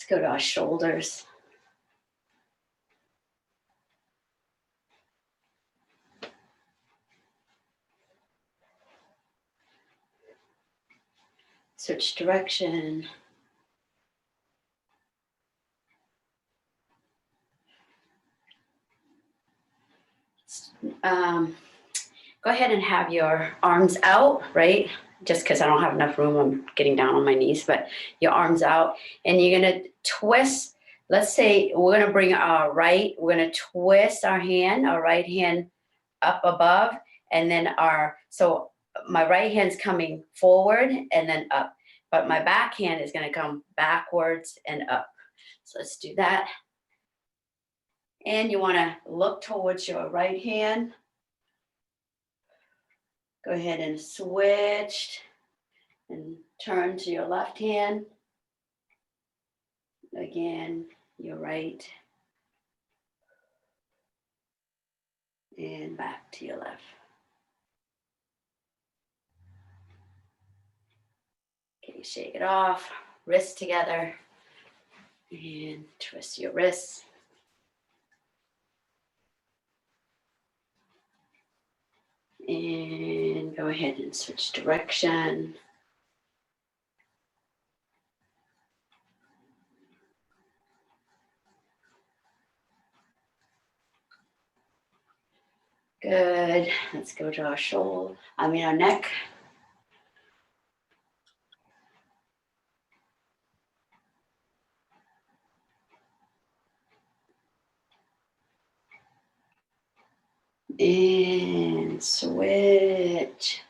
Let's go to our shoulders. Switch direction. Go ahead and have your arms out, right? Just because I don't have enough room, I'm getting down on my knees, but your arms out. And you're going to twist. Let's say we're going to bring our right, we're going to twist our right hand up above. And then so my right hand's coming forward and then up. But my back hand is going to come backwards and up. So let's do that. And you want to look towards your right hand. Go ahead and switch and turn to your left hand. Again, your right. And back to your left. Okay, shake it off. Wrists together. And twist your wrists. And go ahead and switch direction. Good. Let's go to our neck. And switch.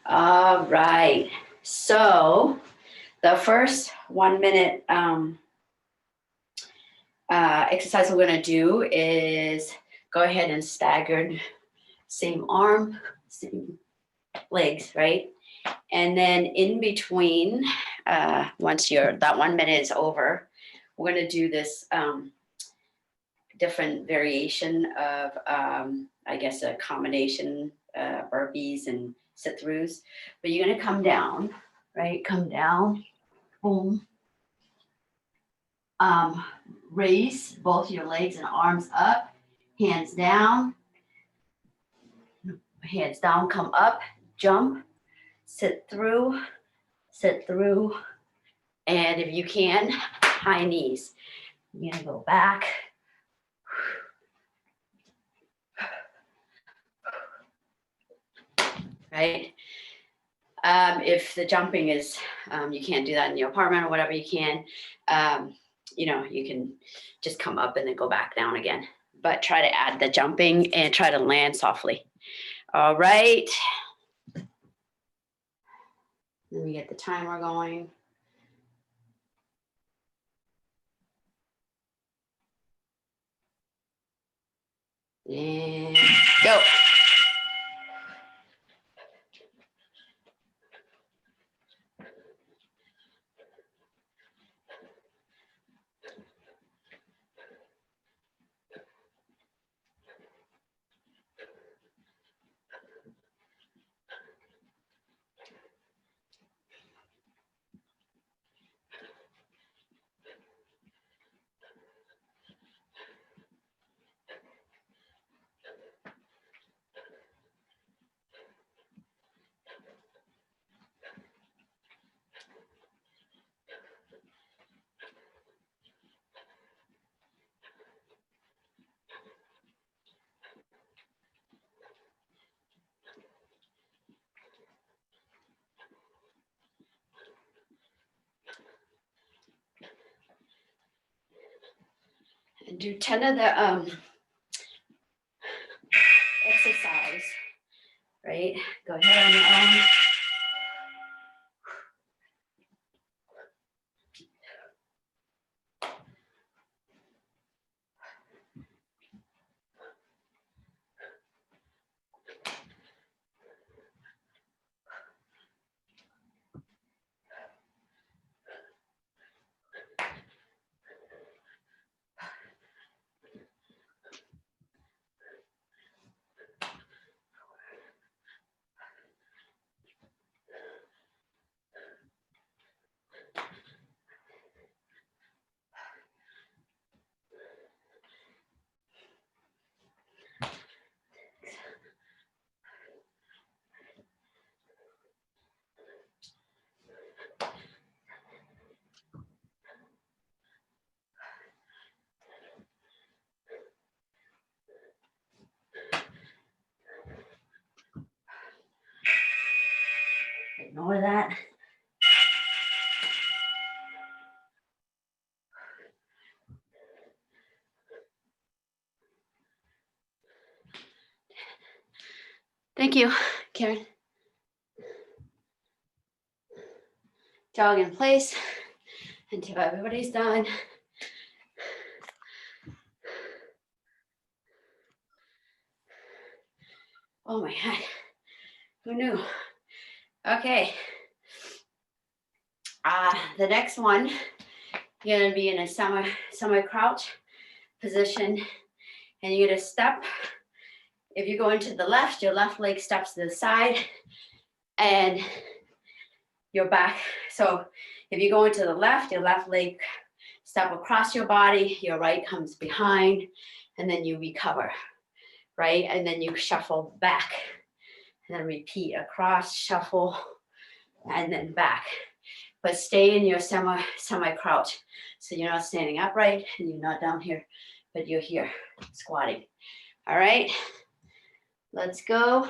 All right. So the first 1 minute exercise we're going to do is go ahead and staggered, same arm, same legs, right? And then in between, once that 1 minute is over, we're going to do this different variation of, I guess, a combination burpees and sit-throughs. But you're going to come down, right? Come down, boom. Raise both your legs and arms up, hands down, come up, jump, sit through, and if you can, high knees. You're gonna go back. Right? If the jumping is, you can't do that in your apartment or whatever, you can, you can just come up and then go back down again. But try to add the jumping and try to land softly. All right. Let me get the timer going. And go. And do 10 of the exercise, right? Go ahead on your own. ignore that. Thank you, Karen. Jog in place until everybody's done. Oh my God, who knew? Okay. The next one, you're gonna be in a semi crouch position, and you're gonna step. If you're going to the left, your left leg steps to the side, and your back. So if you're going to the left, your left leg step across your body, your right comes behind, and then you recover, right? And then you shuffle back, and then repeat across, shuffle, and then back. But stay in your semi crouch. So you're not standing upright and you're not down here, but you're here squatting. All right, let's go.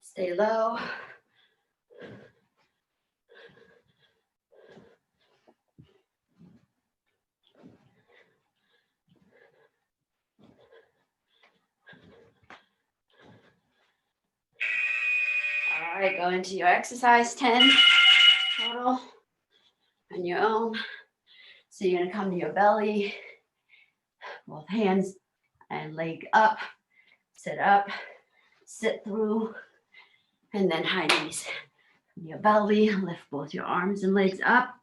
Stay low. All right, go into your exercise, 10 total on your own. So you're gonna come to your belly, both hands and leg up, sit through, and then high knees. Your belly, lift both your arms and legs up,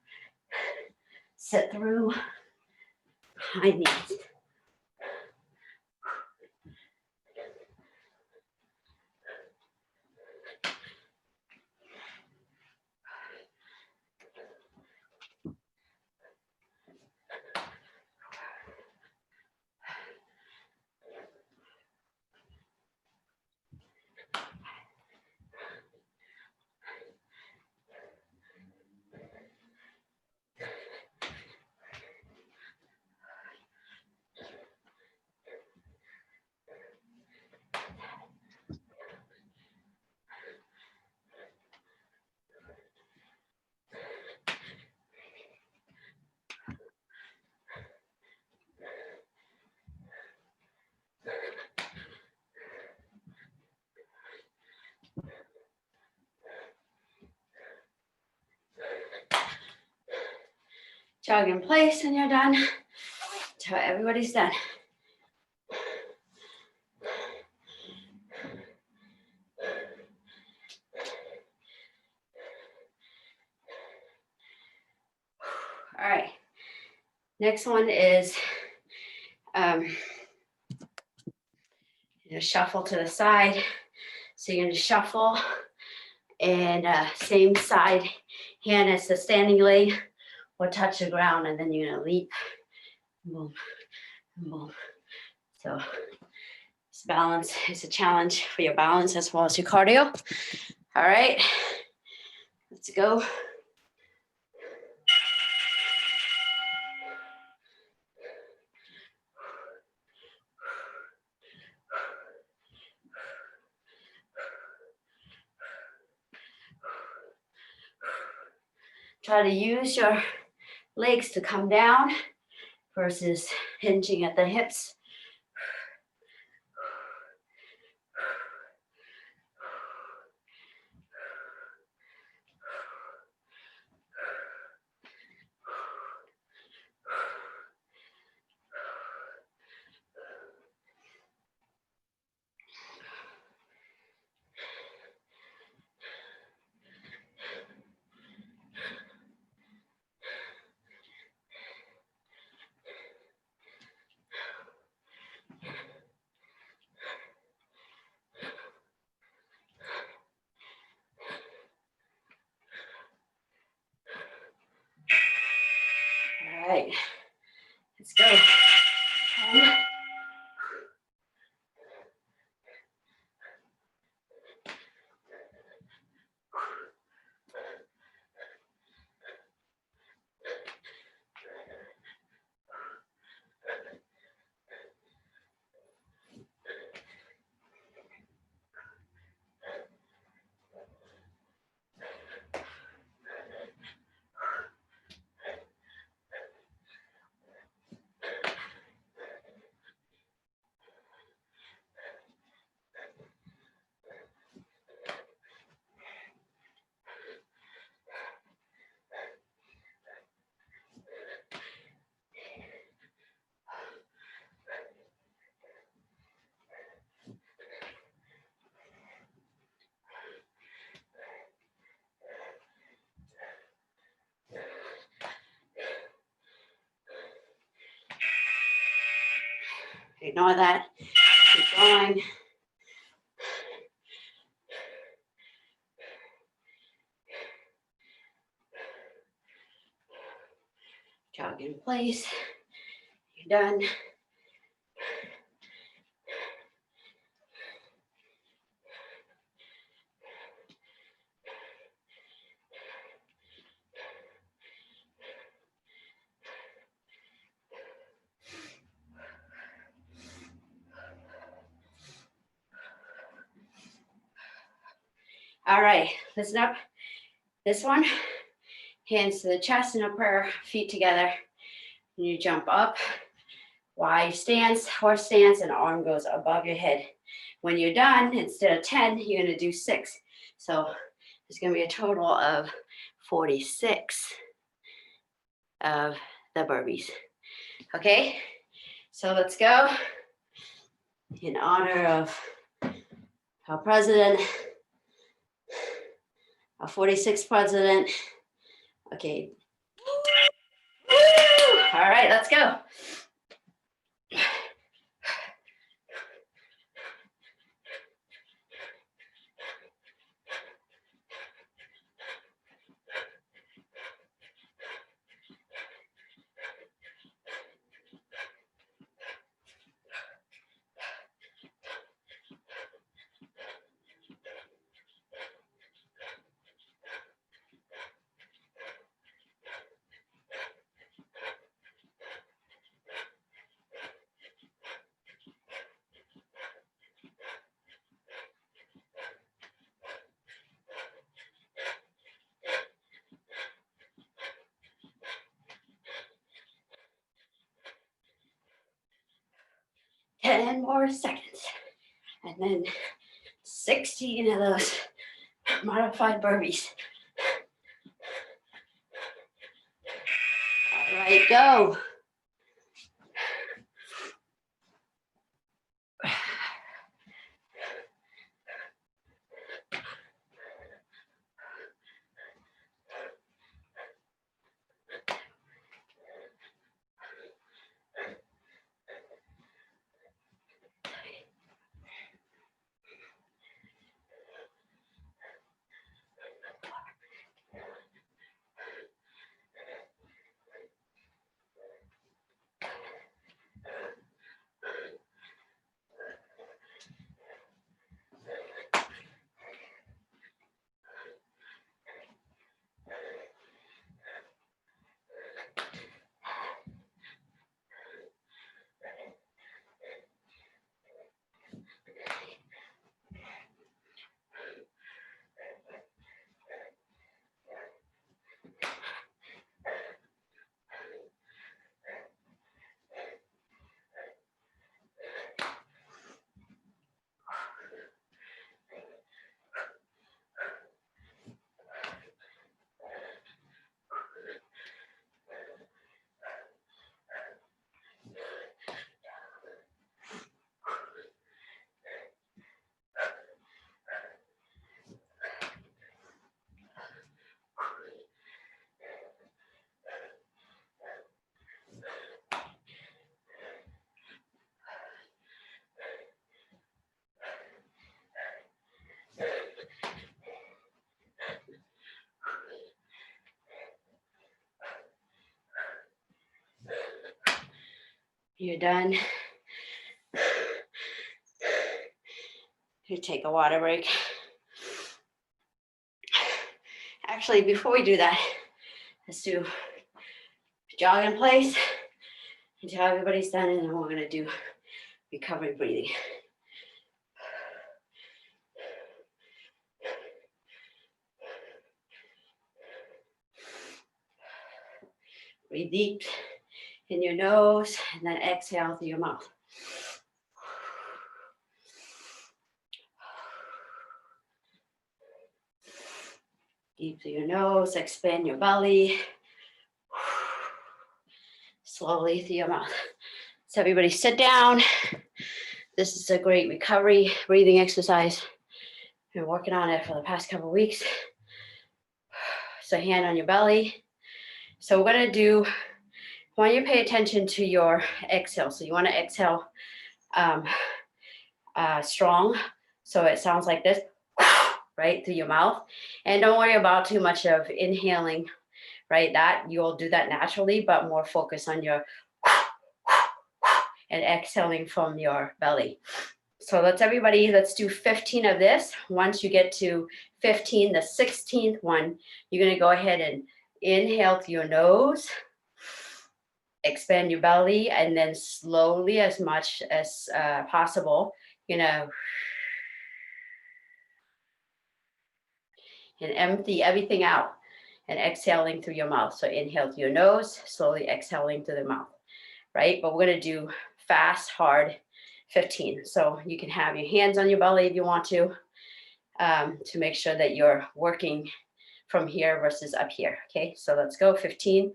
sit through, high knees. Jog in place and you're done. Till everybody's done. All right. Next one is shuffle to the side. So you're going to shuffle and same side hand as the standing leg will touch the ground, and then you're going to leap. Boom, boom. So this balance is a challenge for your balance as well as your cardio. All right, let's go. Try to use your legs to come down versus hinging at the hips. right, let's go. 10. Ignore that. Keep going. Jog in place. You're done. All right, listen up. This one, hands to the chest and upper, feet together. And you jump up, wide stance, horse stance, and arm goes above your head. When you're done, instead of 10, you're gonna do 6. So there's gonna be a total of 46 of the burpees. Okay, so let's go. In honor of our president, our 46th president. Okay. All right, let's go. Ten more seconds. And then 16 of those modified burpees. All right, go. You're done. You take a water break. Actually, before we do that, let's do jog in place until everybody's done, and then we're gonna do recovery breathing. Breathe deep in your nose and then exhale through your mouth. Deep through your nose, expand your belly. Slowly through your mouth. So everybody sit down. This is a great recovery breathing exercise. Been working on it for the past couple of weeks. So hand on your belly. So we're gonna do, I want you to pay attention to your exhale. So you wanna exhale strong. So it sounds like this, right, through your mouth. And don't worry about too much of inhaling, right? That you'll do that naturally, but more focus on your and exhaling from your belly. So let's do 15 of this. Once you get to 15, the 16th one, you're gonna go ahead and inhale through your nose, expand your belly, and then slowly, as much as possible, and empty everything out and exhaling through your mouth. So inhale through your nose, slowly exhaling through the mouth, right? But we're gonna do fast, hard, 15. So you can have your hands on your belly if you want to make sure that you're working from here versus up here. Okay, so let's go, 15.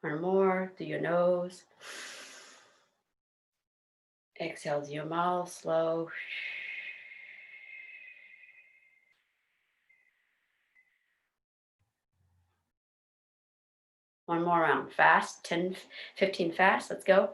One more through your nose. Exhale through your mouth, slow. One more round, fast, 10, 15 fast, let's go.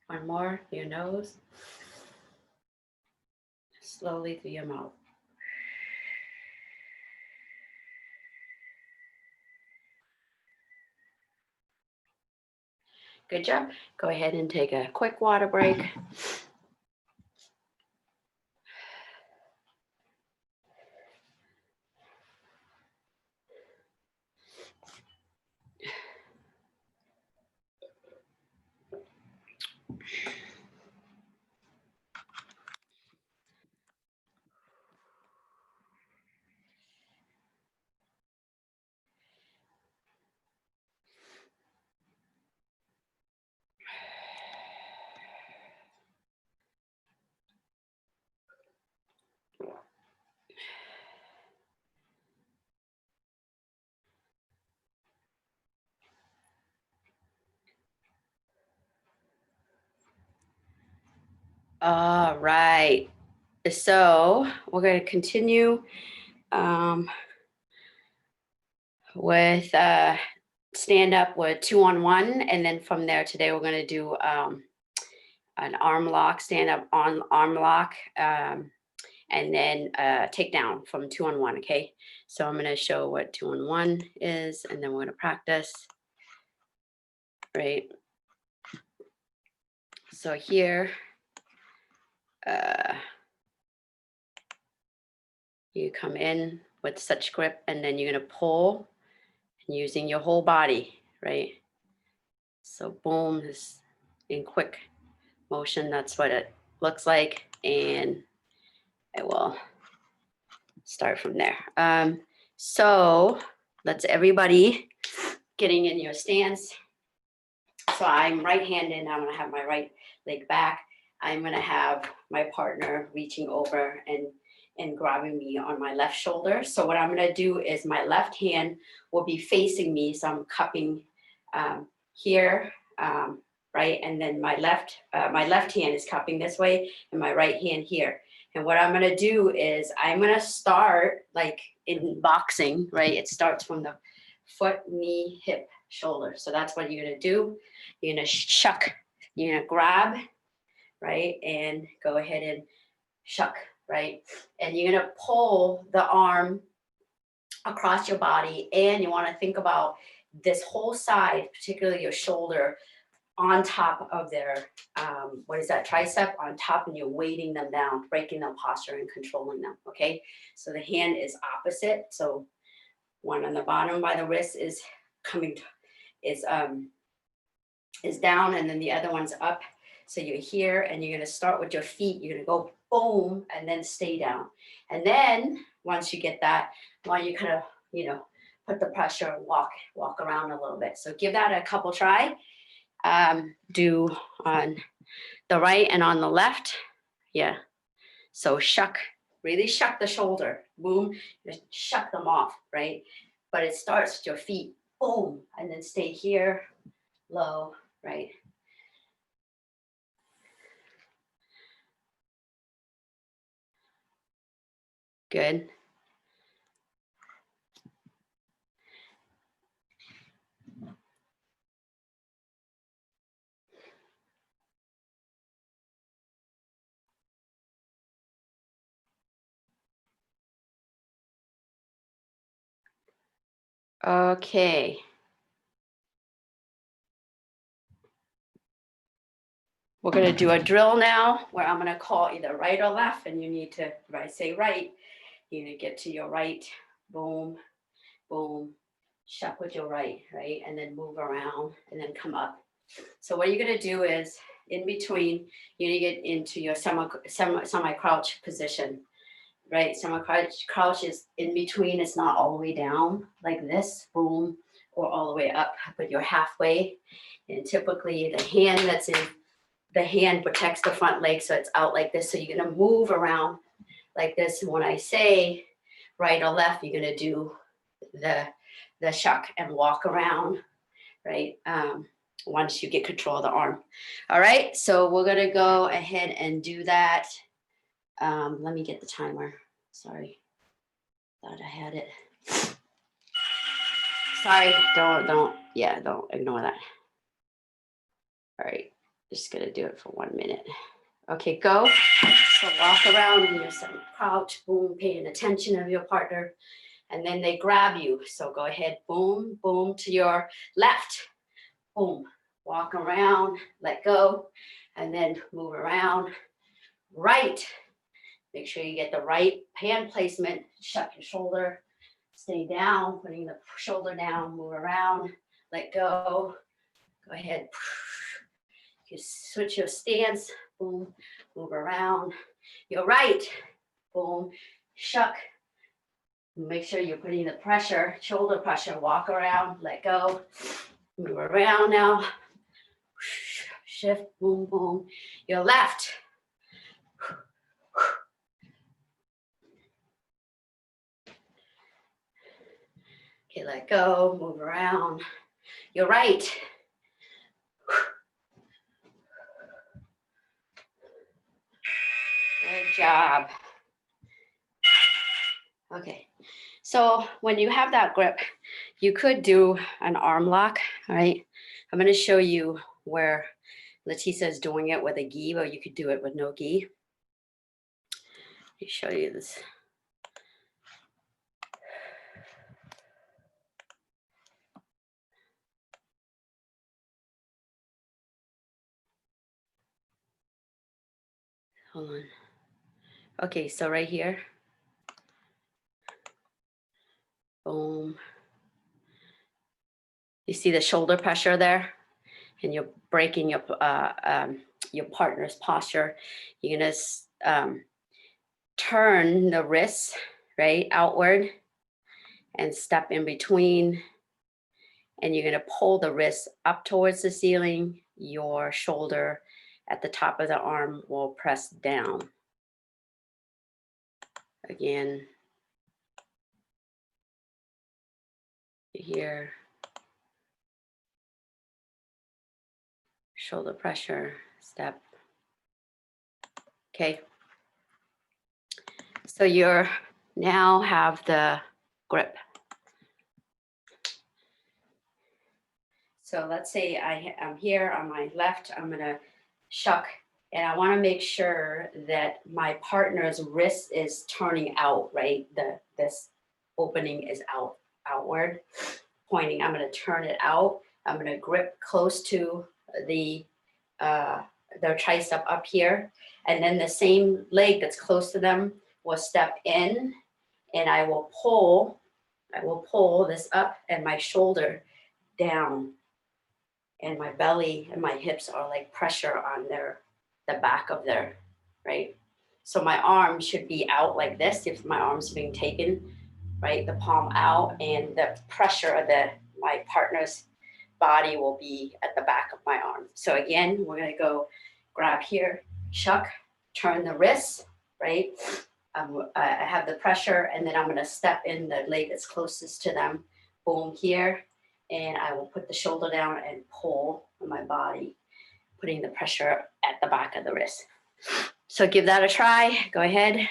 One more through your nose. Slowly through your mouth. Good job. Go ahead and take a quick water break. All right. So we're going to continue with stand up with 2-on-1. And then from there today, we're going to do an arm lock, stand up on arm lock, and then take down from 2-on-1. Okay. So I'm going to show what 2-on-1 is, and then we're going to practice. Right. So here, you come in with such grip, and then you're going to pull using your whole body, right? So boom, this in quick motion, that's what it looks like. And I will start from there. So let's everybody getting in your stance. So I'm right-handed, I'm gonna have my right leg back. I'm gonna have my partner reaching over and and grabbing me on my left shoulder. So what I'm gonna do is my left hand will be facing me. So I'm cupping here, right? And then my left hand is cupping this way and my right hand here. And what I'm gonna do is I'm gonna start like in boxing, right? It starts from the foot, knee, hip, shoulder. So that's what you're gonna do. You're gonna shuck, you're gonna grab, right? And go ahead and shuck, right? And you're gonna pull the arm across your body, and you wanna think about this whole side, particularly your shoulder, on top of their, what is that, tricep on top, and you're weighting them down, breaking their posture and controlling them, okay? So the hand is opposite. So one on the bottom by the wrist is coming, is down, and then the other one's up. So you're here, and you're gonna start with your feet. You're gonna go boom, and then stay down. And then once you get that, while you kind of, put the pressure and walk around a little bit. So give that a couple try. Do on the right and on the left. Yeah. So shuck, really shuck the shoulder. Boom, just shuck them off, right? But it starts with your feet. Boom, and then stay here, low, right? Good. Okay. We're going to do a drill now where I'm going to call either right or left, and you need to, if I say right, you need to get to your right, boom, boom, shuck with your right, right, and then move around and then come up. So what you're going to do is in between, you need to get into your semi-crouch position, right? Semi-crouch is in between. It's not all the way down like this, boom, or all the way up, but you're halfway. And typically the hand protects the front leg, so it's out like this. So you're gonna move around like this. And when I say right or left, you're gonna do the shuck and walk around, right? Once you get control of the arm. All right, so we're gonna go ahead and do that. Let me get the timer. Sorry, thought I had it. Sorry, don't ignore that. All right, just gonna do it for 1 minute. Okay, go. So walk around in your semi-crouch, boom, paying attention of your partner, and then they grab you. So go ahead, boom, boom to your left, boom, walk around, let go, and then move around, right. Make sure you get the right hand placement, shuck your shoulder, stay down, putting the shoulder down, move around, let go, go ahead. You switch your stance, boom, move around. You're right, boom, shuck. Make sure you're putting the pressure, shoulder pressure, walk around, let go, move around now. Shift, boom, boom. Your left. Okay, let go, move around. Your right. Good job. Okay, so when you have that grip, you could do an arm lock, all right? I'm gonna show you where Leticia is doing it with a gi, or you could do it with no gi. Let me show you this. Hold on. Okay, so right here. Boom. You see the shoulder pressure there? And you're breaking your partner's posture. You're gonna turn the wrists, right, outward and step in between. And you're gonna pull the wrist up towards the ceiling. Your shoulder at the top of the arm will press down. again, here, shoulder pressure, step. Okay. So you're now have the grip. So let's say I'm here on my left, I'm gonna shuck, and I wanna make sure that my partner's wrist is turning out, right? This opening is outward, pointing. I'm gonna turn it out. I'm gonna grip close to the tricep up here. And then the same leg that's close to them will step in, and I will pull this up and my shoulder down, and my belly and my hips are like pressure on the back of their, right? So my arm should be out like this if my arm's being taken, right? The palm out, and the pressure of my partner's body will be at the back of my arm. So again, we're gonna go grab here, shuck, turn the wrist, right? I have the pressure, and then I'm gonna step in the leg that's closest to them, boom here, and I will put the shoulder down and pull on my body, putting the pressure at the back of the wrist. So give that a try, go ahead.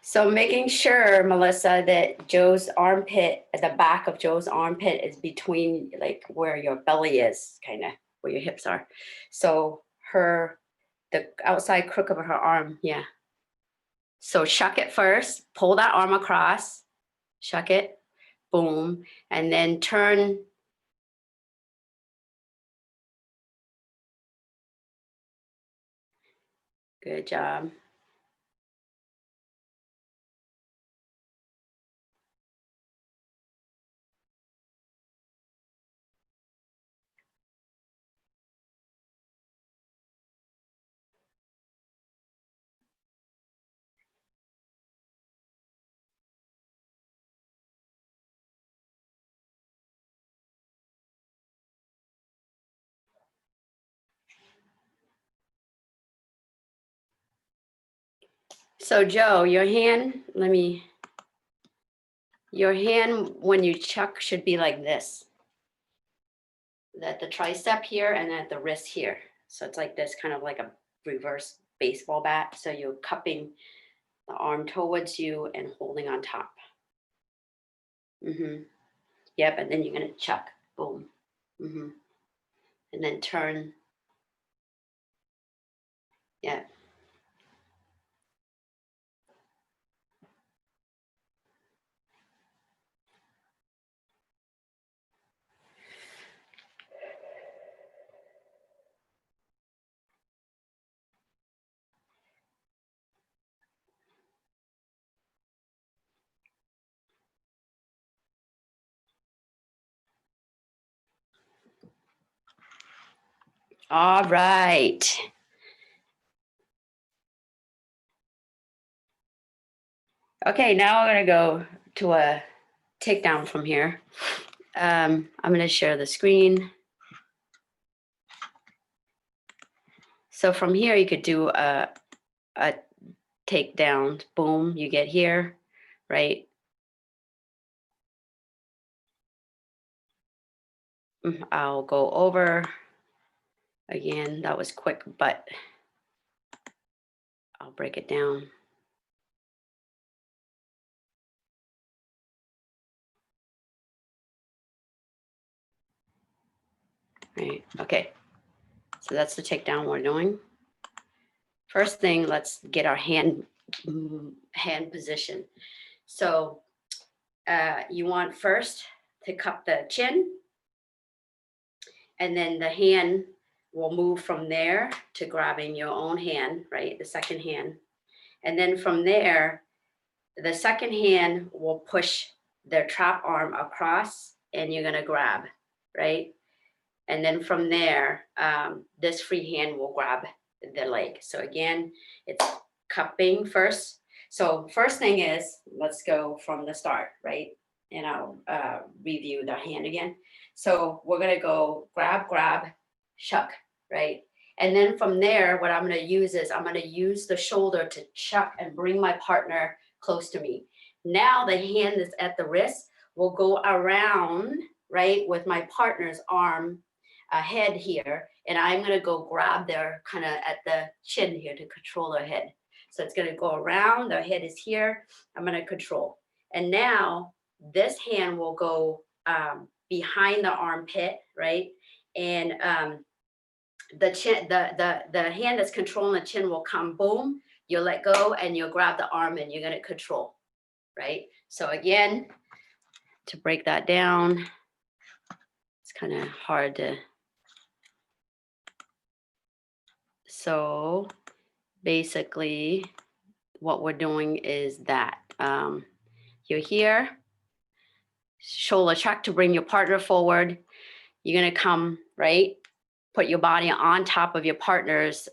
So making sure, Melissa, that Joe's armpit, at the back of Joe's armpit is between like where your belly is, kind of where your hips are. So the outside crook of her arm, yeah. So shuck it first, pull that arm across, shuck it, boom, and then turn. Good job. So Joe, your hand when you chuck should be like this. That the tricep here and then the wrist here. So it's like this, kind of like a reverse baseball bat. So you're cupping the arm towards you and holding on top. Mm-hmm. Yep, and then you're gonna chuck, boom. Mm-hmm. And then turn. Yeah. All right. Okay, now I'm gonna go to a takedown from here. I'm gonna share the screen. So from here, you could do a takedown. Boom, you get here, right? I'll go over. Again, that was quick, but I'll break it down. Right, okay. So that's the takedown we're doing. First thing, let's get our hand position. So you want first to cup the chin, and then the hand will move from there to grabbing your own hand, right? The second hand. And then from there, the second hand will push their trap arm across and you're gonna grab, right? And then from there, this free hand will grab the leg. So again, it's cupping first. So first thing is, let's go from the start, right? And I'll review the hand again. So we're gonna go grab, grab, shuck, right? And then from there, what I'm gonna use is I'm gonna use the shoulder to chuck and bring my partner close to me. Now the hand that's at the wrist will go around, right, with my partner's arm head here, and I'm gonna go grab their kind of at the chin here to control their head. So it's gonna go around, their head is here, I'm gonna control. And now this hand will go behind the armpit, right? And the chin, the hand that's controlling the chin will come, boom, you'll let go and you'll grab the arm and you're gonna control, right? So again, to break that down, it's kind of hard to. So basically what we're doing is that you're here, shoulder chuck to bring your partner forward. You're gonna come, right? Put your body on top of your partner's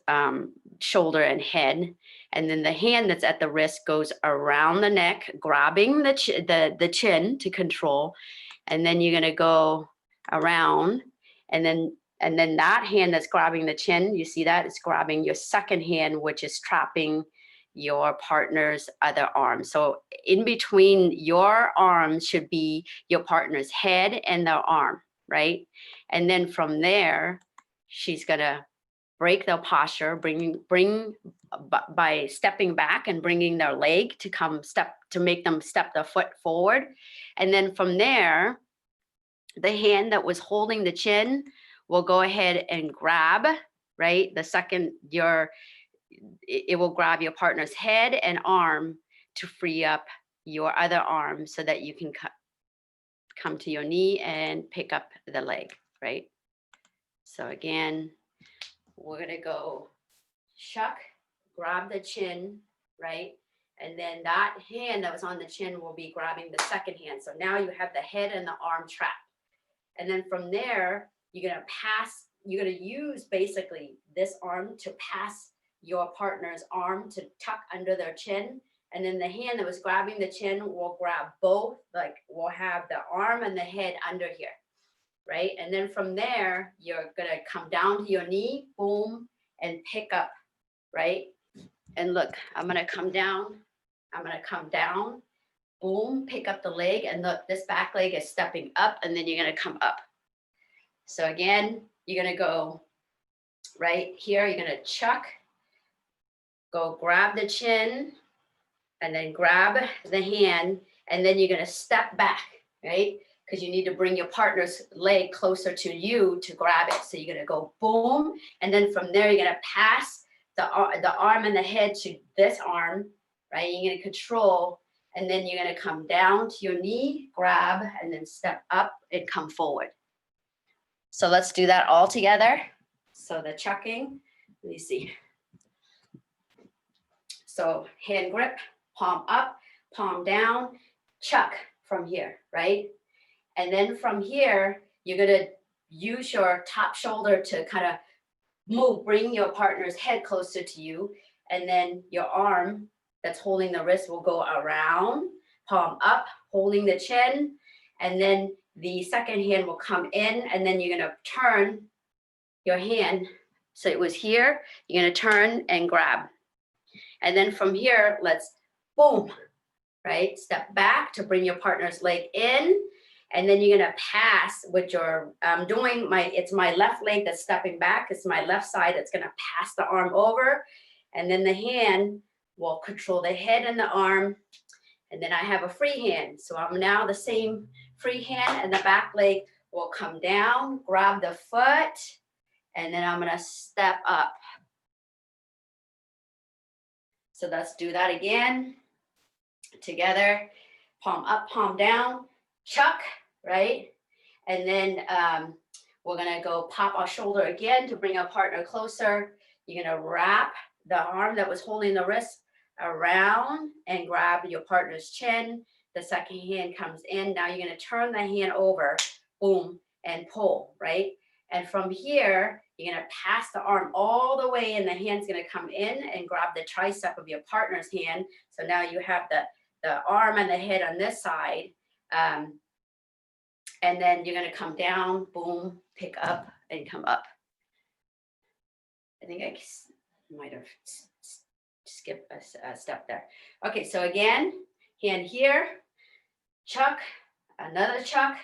shoulder and head. And then the hand that's at the wrist goes around the neck, grabbing the chin to control. And then you're gonna go around and then that hand that's grabbing the chin, you see that? It's grabbing your second hand, which is trapping your partner's other arm. So in between your arms should be your partner's head and their arm, right? And then from there, she's gonna break their posture, by stepping back and bringing their leg to make them step their foot forward. And then from there, the hand that was holding the chin will go ahead and grab, right? The second it will grab your partner's head and arm to free up your other arm so that you can come to your knee and pick up the leg, right? So again, we're gonna go shuck, grab the chin, right? And then that hand that was on the chin will be grabbing the second hand. So now you have the head and the arm trapped. And then from there, you're gonna use basically this arm to pass your partner's arm to tuck under their chin. And then the hand that was grabbing the chin will grab both, like we'll have the arm and the head under here, right? And then from there, you're gonna come down to your knee, boom, and pick up, right? And look, I'm gonna come down, boom, pick up the leg, and look, this back leg is stepping up, and then you're gonna come up. So again, you're gonna go right here, you're gonna chuck, go grab the chin, and then grab the hand, and then you're gonna step back, right? Because you need to bring your partner's leg closer to you to grab it. So you're gonna go boom, and then from there, you're gonna pass the arm and the head to this arm, right? You're gonna control, and then you're gonna come down to your knee, grab, and then step up and come forward. So let's do that all together. So the chucking, let me see. So hand grip, palm up, palm down, chuck from here, right? And then from here, you're gonna use your top shoulder to kind of move, bring your partner's head closer to you. And then your arm that's holding the wrist will go around, palm up, holding the chin. And then the second hand will come in, and then you're gonna turn your hand. So it was here, you're gonna turn and grab. And then from here, let's boom, right? Step back to bring your partner's leg in. And then you're gonna pass with your, it's my left leg that's stepping back. It's my left side that's gonna pass the arm over. And then the hand will control the head and the arm. And then I have a free hand. So I'm now the same free hand, and the back leg will come down, grab the foot, and then I'm gonna step up. So let's do that again. Together, palm up, palm down, chuck, right? And then we're gonna go pop our shoulder again to bring our partner closer. You're gonna wrap the arm that was holding the wrist around and grab your partner's chin. The second hand comes in. Now you're going to turn the hand over, boom, and pull, right? And from here, you're going to pass the arm all the way, and the hand's going to come in and grab the tricep of your partner's hand. So now you have the arm and the head on this side. And then you're going to come down, boom, pick up, and come up. I think I might have skipped a step there. Okay, so again, hand here, chuck, another chuck,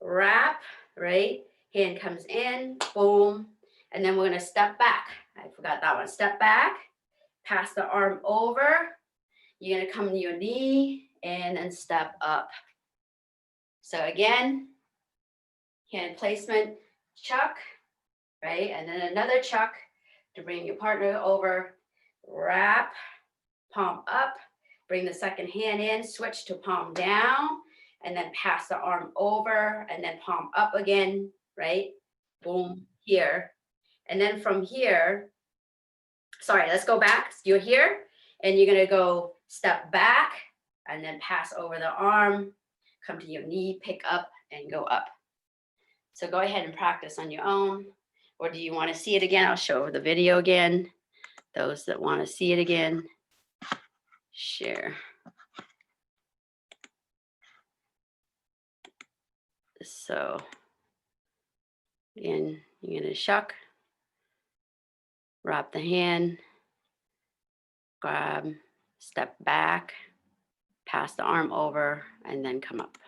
wrap, right? Hand comes in, boom, and then we're going to step back. I forgot that one. Step back, pass the arm over. You're going to come to your knee and then step up. So again, hand placement, chuck, right? And then another chuck to bring your partner over, wrap, palm up, bring the second hand in, switch to palm down, and then pass the arm over, and then palm up again, right? Boom, here. And then from here, sorry, let's go back. You're here, and you're gonna go step back, and then pass over the arm, come to your knee, pick up, and go up. So go ahead and practice on your own. Or do you want to see it again? I'll show the video again. Those that want to see it again, share. So again, you're going to shuck, wrap the hand, grab, step back, pass the arm over, and then come up.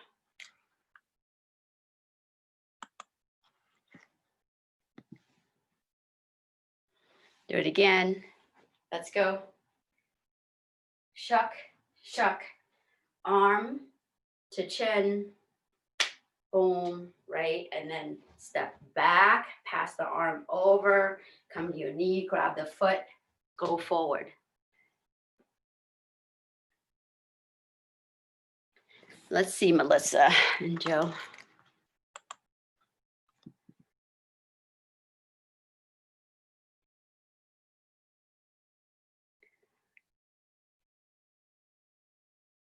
Do it again. Let's go. Shuck, shuck, arm to chin, boom, right? And then step back, pass the arm over, come to your knee, grab the foot, go forward. Let's see, Melissa and Joe.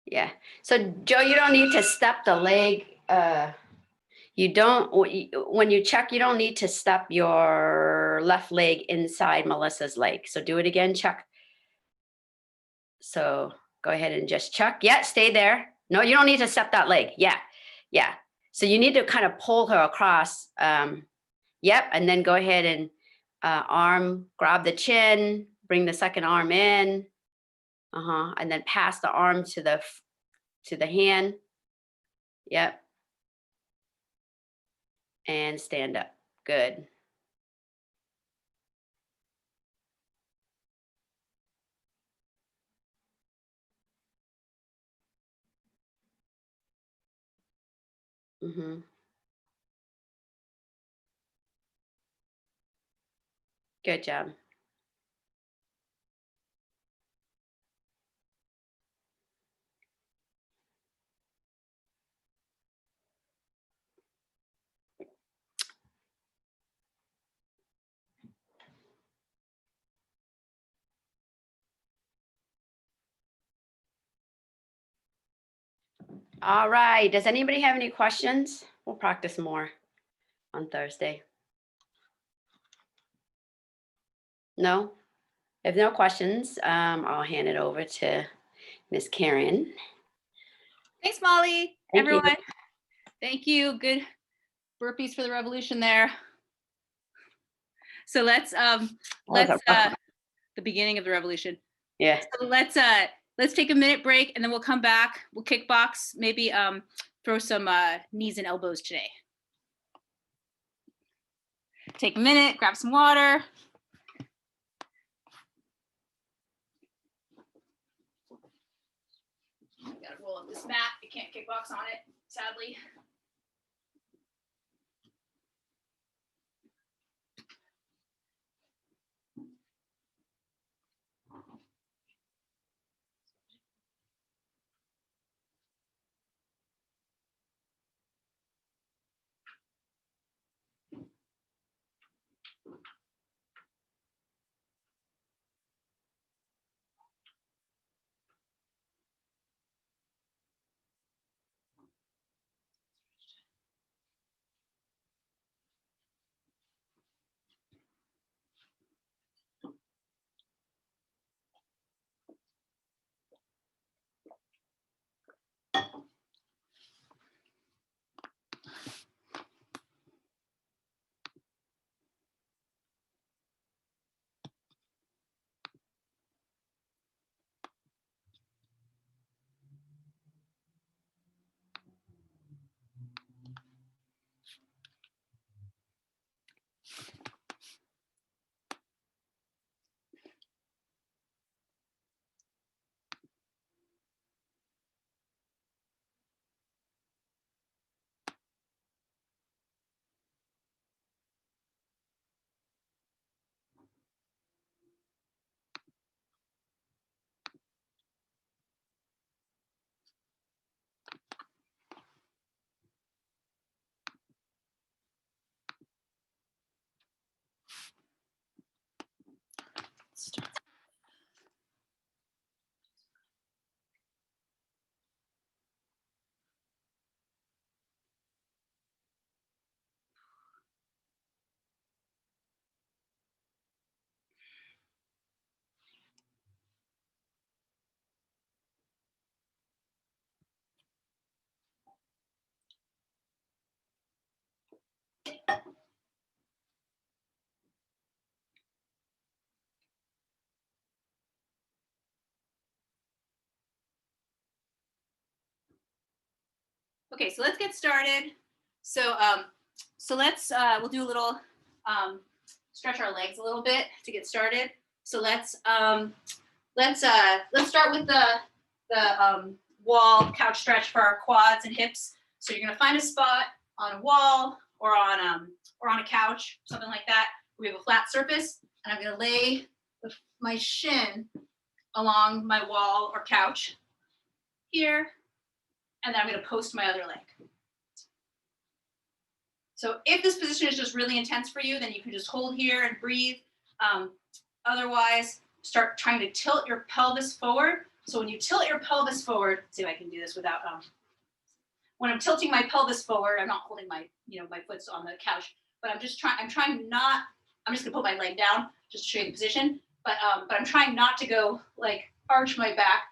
Yeah. So Joe, you don't need to step the leg. You don't, when you check, you don't need to step your left leg inside Melissa's leg. So do it again, Chuck. So go ahead and just chuck. Yeah, stay there. No, you don't need to step that leg. Yeah. Yeah. So you need to kind of pull her across. Yep. And then go ahead and arm, grab the chin, bring the second arm in. And then pass the arm to the hand. Yep. And stand up. Good. Good job. All right. Does anybody have any questions? We'll practice more on Thursday. No? If no questions, I'll hand it over to Miss Karen. Thanks, Molly. Thank you. Everyone. Thank you. Good burpees for the revolution there. So let's the beginning of the revolution. Yeah. So let's take a minute break and then we'll come back. We'll kickbox, maybe throw some knees and elbows today. Take a minute, grab some water. Gotta roll up this mat. You can't kickbox on it, sadly. Okay, so let's get started. So let's we'll do a little stretch our legs a little bit to get started. So let's start with the wall couch stretch for our quads and hips. So you're gonna find a spot on a wall or on a couch, something like that. We have a flat surface, and I'm gonna lay my shin along my wall or couch here, and then I'm gonna post my other leg. So if this position is just really intense for you, then you can just hold here and breathe. Otherwise, start trying to tilt your pelvis forward. So when you tilt your pelvis forward, let's see if I can do this without, when I'm tilting my pelvis forward, I'm not holding my, my foot's on the couch, but I'm just trying not, I'm just gonna put my leg down just to show you the position, but I'm trying not to go like arch my back,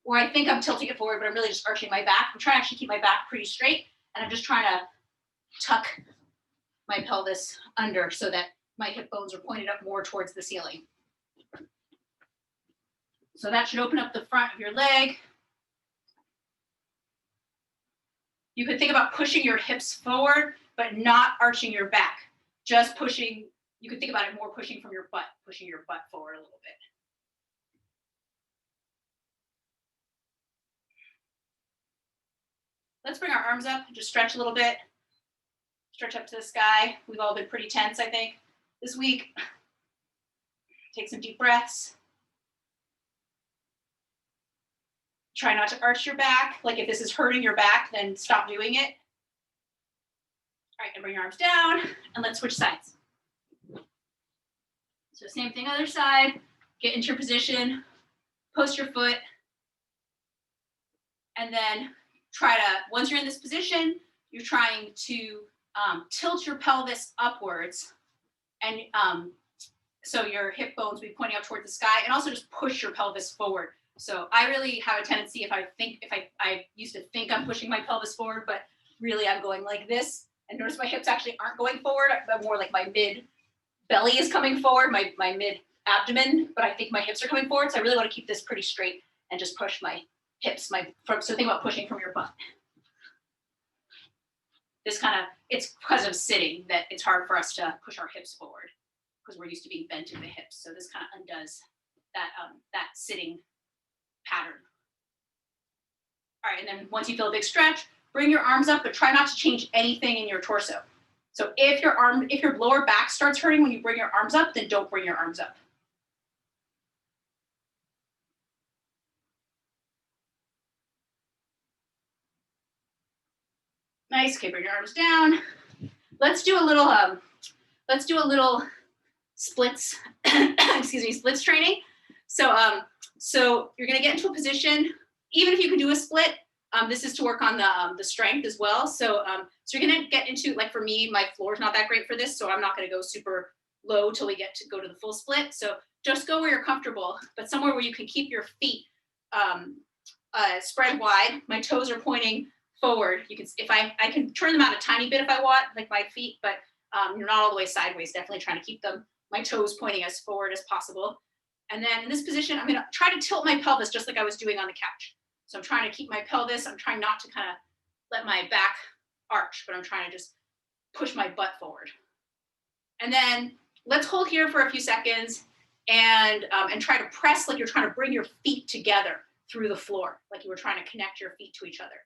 where I think I'm tilting it forward, but I'm really just arching my back. I'm trying to actually keep my back pretty straight, and I'm just trying to tuck my pelvis under so that my hip bones are pointed up more towards the ceiling. So that should open up the front of your leg. You could think about pushing your hips forward, but not arching your back. Just pushing, you could think about it more pushing from your butt, pushing your butt forward a little bit. Let's bring our arms up and just stretch a little bit. Stretch up to the sky. We've all been pretty tense, I think, this week. Take some deep breaths. Try not to arch your back. Like if this is hurting your back, then stop doing it. All right, and bring your arms down, and let's switch sides. So same thing, other side. Get into your position, post your foot, and then try to, once you're in this position, you're trying to tilt your pelvis upwards, and so your hip bones will be pointing up toward the sky, and also just push your pelvis forward. So I really have a tendency, if I used to think I'm pushing my pelvis forward, but really I'm going like this, and notice my hips actually aren't going forward, but more like my mid belly is coming forward, my mid abdomen, but I think my hips are coming forward. So I really want to keep this pretty straight and just push my hips, so think about pushing from your butt. This it's because of sitting that it's hard for us to push our hips forward because we're used to being bent in the hips. So this kind of undoes that sitting pattern. All right, and then once you feel a big stretch, bring your arms up, but try not to change anything in your torso. So if your lower back starts hurting when you bring your arms up, then don't bring your arms up. Nice. Okay, bring your arms down. Let's do a little splits. Excuse me, splits training. So you're gonna get into a position. Even if you can do a split, this is to work on the strength as well. So you're gonna get into, like for me, my floor is not that great for this, so I'm not gonna go super low till we get to go to the full split. So just go where you're comfortable, but somewhere where you can keep your feet spread wide. My toes are pointing forward. You can, if I can turn them out a tiny bit if I want, like my feet, but you're not all the way sideways. Definitely trying to keep my toes pointing as forward as possible. And then in this position, I'm gonna try to tilt my pelvis just like I was doing on the couch. So I'm trying to keep my pelvis. I'm trying not to kind of let my back arch, but I'm trying to just push my butt forward. And then let's hold here for a few seconds and try to press like you're trying to bring your feet together through the floor, like you were trying to connect your feet to each other.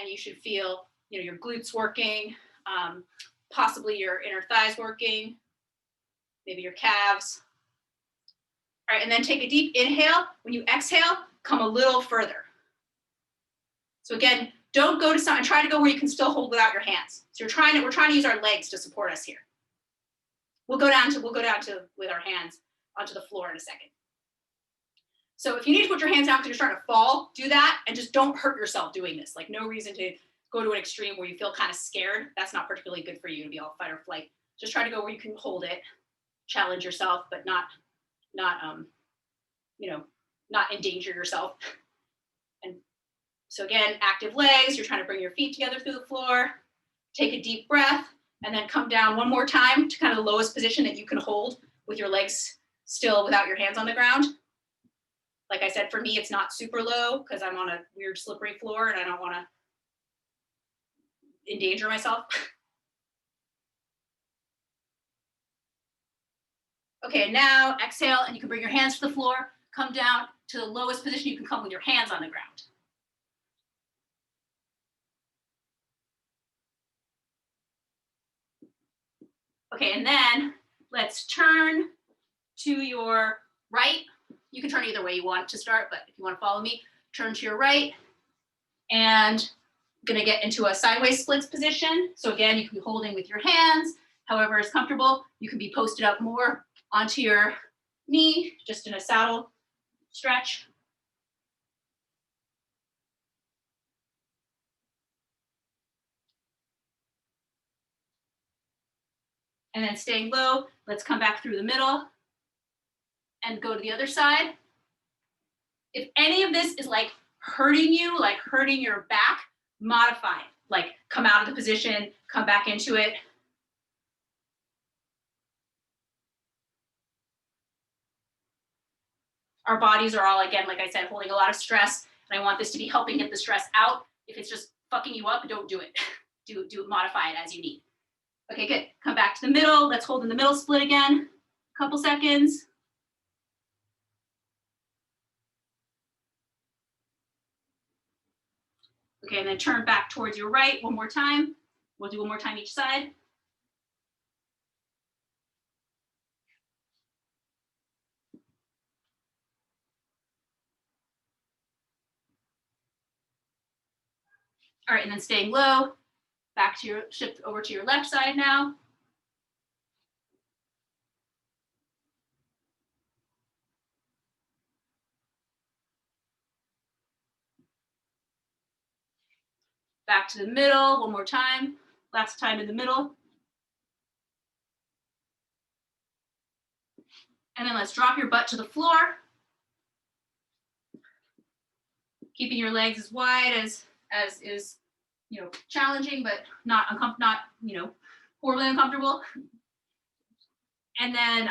And you should feel, your glutes working, possibly your inner thighs working, maybe your calves. All right, and then take a deep inhale. When you exhale, come a little further. So again, don't go to something, try to go where you can still hold without your hands. So we're trying to use our legs to support us here. We'll go down to with our hands onto the floor in a second. So if you need to put your hands down because you're starting to fall, do that, and just don't hurt yourself doing this. Like no reason to go to an extreme where you feel kind of scared. That's not particularly good for you to be all fight or flight. Just try to go where you can hold it, challenge yourself, but not endanger yourself. And so again, active legs, you're trying to bring your feet together through the floor. Take a deep breath and then come down one more time to kind of the lowest position that you can hold with your legs still without your hands on the ground. Like I said, for me, it's not super low because I'm on a weird slippery floor and I don't want to endanger myself. Okay, now exhale, and you can bring your hands to the floor, come down to the lowest position you can come with your hands on the ground. Okay, and then let's turn to your right. You can turn either way you want to start, but if you want to follow me, turn to your right, and I'm gonna get into a sideways splits position. So again, you can be holding with your hands, however is comfortable. You can be posted up more onto your knee, just in a saddle stretch. And then staying low, let's come back through the middle and go to the other side. If any of this is like hurting you, like hurting your back, modify it. Like come out of the position, come back into it. Our bodies are all, again, like I said, holding a lot of stress, and I want this to be helping get the stress out. If it's just fucking you up, don't do it. Modify it as you need. Okay, good. Come back to the middle. Let's hold in the middle split again. A couple seconds. Okay, and then turn back towards your right one more time. We'll do one more time each side. All right, and then staying low, back to your, shift over to your left side now. Back to the middle one more time. Last time in the middle. And then let's drop your butt to the floor. Keeping your legs as wide as is, challenging, but not horribly uncomfortable. And then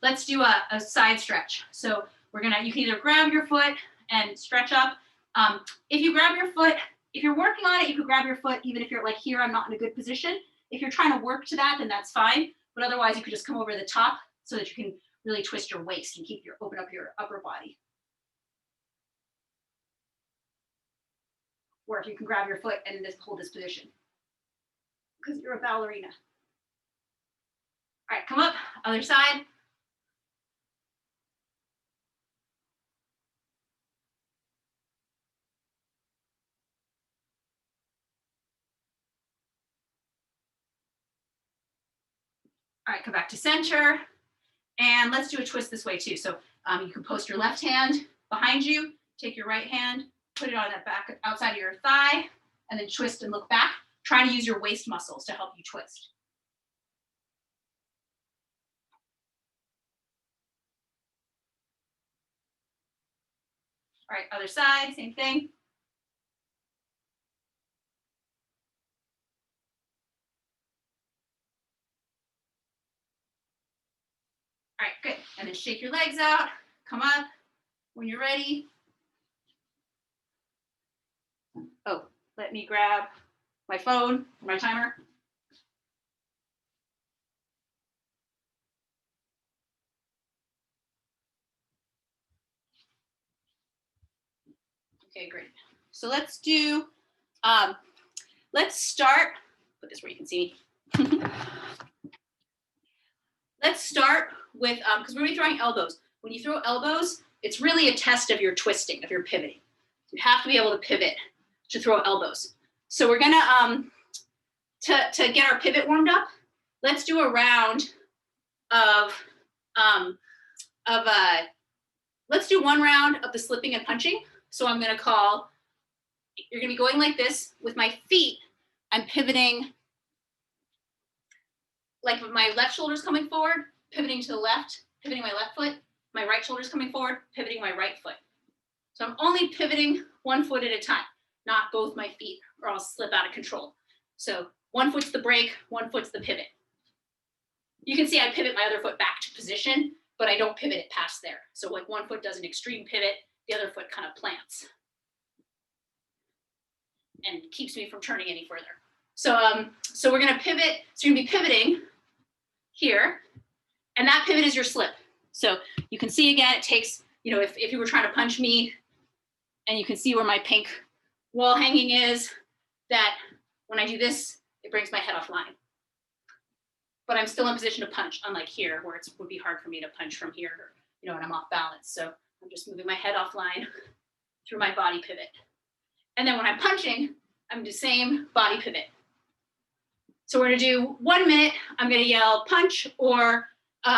let's do a side stretch. So you can either grab your foot and stretch up. If you grab your foot, if you're working on it, you could grab your foot, even if you're like here, I'm not in a good position. If you're trying to work to that, then that's fine. But otherwise you could just come over the top so that you can really twist your waist and open up your upper body. Or if you can grab your foot and just hold this position, because you're a ballerina. All right, come up, other side. All right, come back to center. And let's do a twist this way too. So you can post your left hand behind you, take your right hand, put it on that back outside of your thigh, and then twist and look back. Try to use your waist muscles to help you twist. All right, other side, same thing. All right, good. And then shake your legs out, come up when you're ready. Oh, let me grab my phone, my timer. Okay, great. So let's start, put this where you can see me. Let's start with, because we're going to be throwing elbows. When you throw elbows, it's really a test of your twisting, of your pivoting. You have to be able to pivot to throw elbows. So we're gonna, to get our pivot warmed up, let's do a round let's do one round of the slipping and punching. So I'm gonna call, you're gonna be going like this with my feet. I'm pivoting, like my left shoulder's coming forward, pivoting to the left, pivoting my left foot, my right shoulder's coming forward, pivoting my right foot. So I'm only pivoting one foot at a time, not both my feet, or I'll slip out of control. So one foot's the break, one foot's the pivot. You can see I pivot my other foot back to position, but I don't pivot it past there. So like one foot does an extreme pivot, the other foot kind of plants and keeps me from turning any further. So we're gonna pivot. So you're gonna be pivoting here, and that pivot is your slip. So you can see again, it takes, you know, if you were trying to punch me, and you can see where my pink wall hanging is, that when I do this, it brings my head offline. But I'm still in position to punch, unlike here, where it would be hard for me to punch from here, you know, and I'm off balance. So I'm just moving my head offline through my body pivot. And then when I'm punching, I'm the same body pivot. So we're gonna do 1 minute, I'm gonna yell punch or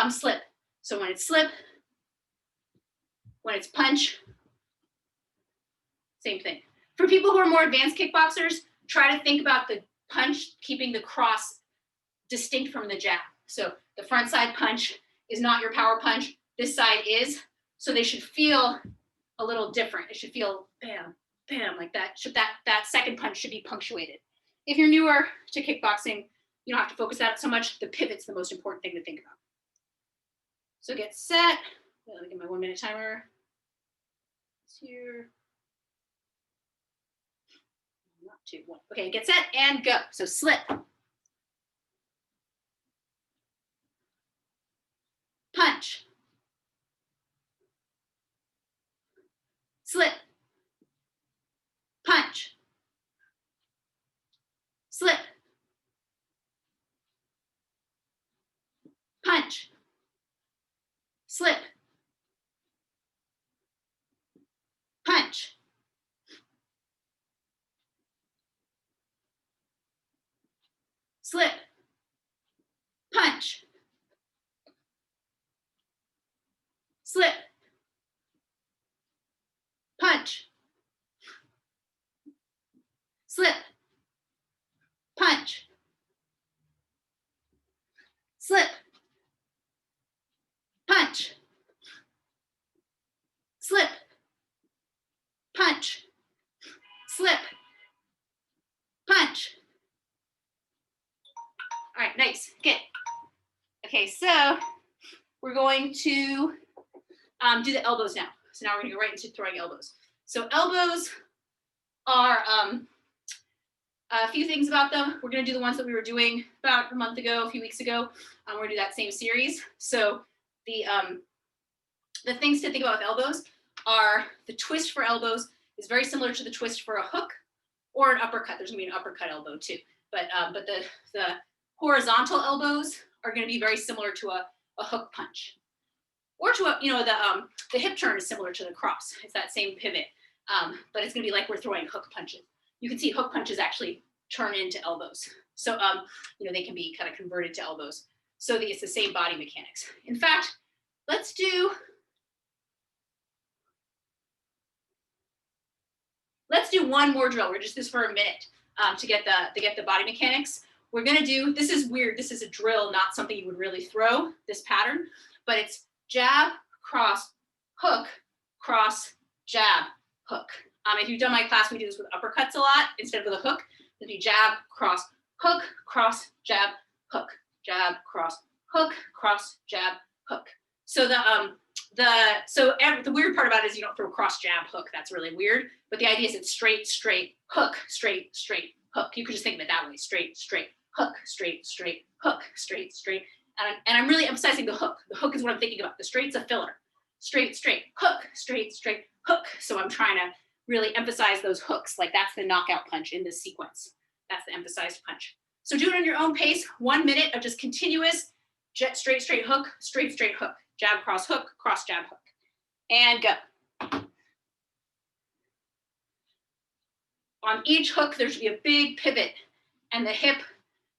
slip. So when it's slip, when it's punch, same thing. For people who are more advanced kickboxers, try to think about the punch, keeping the cross distinct from the jab. So the front side punch is not your power punch, this side is. So they should feel a little different. It should feel bam, bam, like that. That second punch should be punctuated. If you're newer to kickboxing, you don't have to focus on it so much. The pivot's the most important thing to think about. So get set. Let me get my 1 minute timer. It's here. Not 2, 1. Okay, get set and go. So slip. Punch. Slip. Punch. Slip. Punch. Slip. Punch. Slip. Punch. Slip. Punch. Slip. Punch. Slip. Punch. Slip. Punch. Slip. Punch. All right, nice, good. Okay, so we're going to do the elbows now. So now we're gonna go right into throwing elbows. So elbows are a few things about them. We're gonna do the ones that we were doing about a month ago, a few weeks ago. We're gonna do that same series. So the things to think about with elbows are the twist for elbows is very similar to the twist for a hook or an uppercut. There's gonna be an uppercut elbow too. But the horizontal elbows are gonna be very similar to a hook punch. Or to a, you know, the hip turn is similar to the cross. It's that same pivot, but it's gonna be like we're throwing hook punches. You can see hook punches actually turn into elbows. So, you know, they can be kind of converted to elbows. So it's the same body mechanics. In fact, let's do one more drill. We're just this for a minute to get the body mechanics. We're gonna do, this is weird. This is a drill, not something you would really throw, this pattern, but it's jab, cross, hook, cross, jab, hook. If you've done my class, we do this with uppercuts a lot instead of with a hook. It'd be jab, cross, hook, cross, jab, hook, jab, cross, hook, cross, jab, hook. So the weird part about it is you don't throw cross, jab, hook. That's really weird. But the idea is it's straight, straight, hook, straight, straight, hook. You could just think of it that way: straight, straight, hook, straight, straight, hook, straight, straight. And I'm really emphasizing the hook. The hook is what I'm thinking about. The straight's a filler. Straight, straight, hook, straight, straight, hook. So I'm trying to really emphasize those hooks. Like that's the knockout punch in this sequence. That's the emphasized punch. So do it on your own pace. 1 minute of just continuous straight, straight hook, straight, straight hook, jab, cross, hook, cross, jab, hook. And go. On each hook, there should be a big pivot, and the hip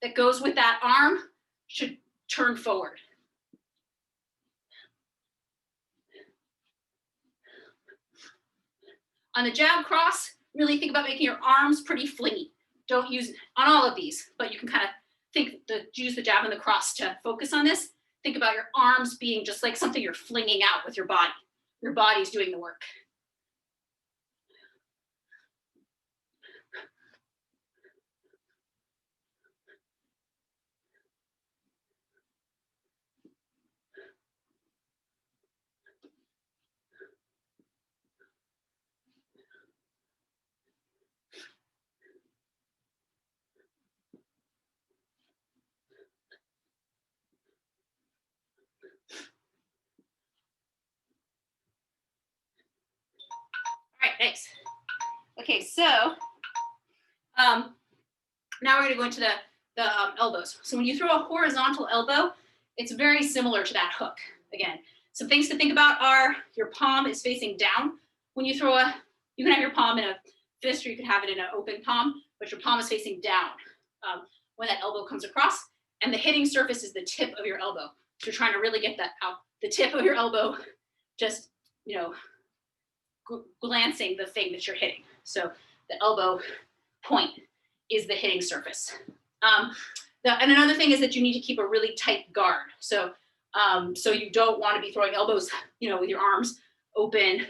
that goes with that arm should turn forward. On the jab cross, really think about making your arms pretty flingy. Don't use it on all of these, but you can kind of use the jab and the cross to focus on this. Think about your arms being just like something you're flinging out with your body. Your body's doing the work. Okay, so now we're gonna go into the elbows. So when you throw a horizontal elbow, it's very similar to that hook. Again, some things to think about are your palm is facing down. When you throw you can have your palm in a fist or you can have it in an open palm, but your palm is facing down when that elbow comes across. And the hitting surface is the tip of your elbow. So you're trying to really get that out. The tip of your elbow, just, you know, glancing the thing that you're hitting. So the elbow point is the hitting surface. And another thing is that you need to keep a really tight guard. So you don't want to be throwing elbows, with your arms open,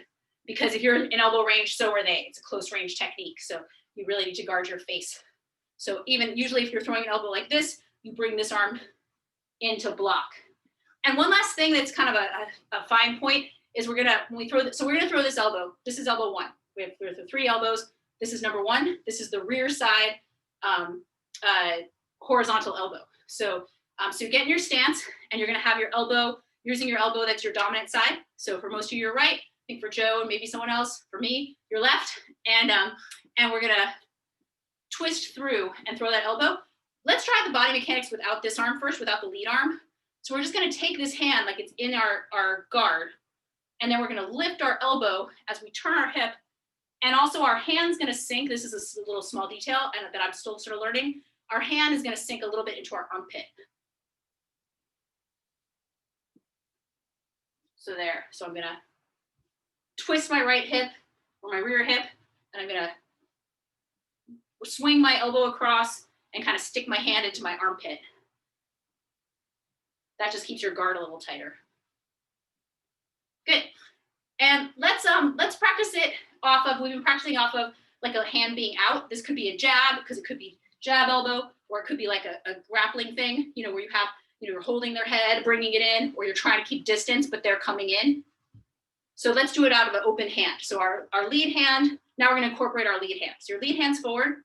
because if you're in elbow range, so are they. It's a close range technique. So you really need to guard your face. So even usually if you're throwing an elbow like this, you bring this arm in to block. And one last thing that's kind of a fine point is we're gonna throw this elbow. This is elbow one. We have the 3 elbows. This is number 1. This is the rear side horizontal elbow. So you get in your stance and you're gonna have your elbow, using your elbow that's your dominant side. So for most of you, you're right. I think for Joe and maybe someone else, for me, you're left. And we're gonna twist through and throw that elbow. Let's try the body mechanics without this arm first, without the lead arm. So we're just gonna take this hand like it's in our guard, and then we're gonna lift our elbow as we turn our hip, and also our hand's gonna sink. This is a little small detail and that I'm still sort of learning. Our hand is gonna sink a little bit into our armpit. So there, so I'm gonna twist my right hip or my rear hip, and I'm gonna swing my elbow across and kind of stick my hand into my armpit. That just keeps your guard a little tighter. Good. And let's practice it off of, we've been practicing off of like a hand being out. This could be a jab, because it could be jab elbow, or it could be like a grappling thing, where you have, you're holding their head, bringing it in, or you're trying to keep distance, but they're coming in. So let's do it out of an open hand. So our lead hand, now we're gonna incorporate our lead hand. So your lead hand's forward.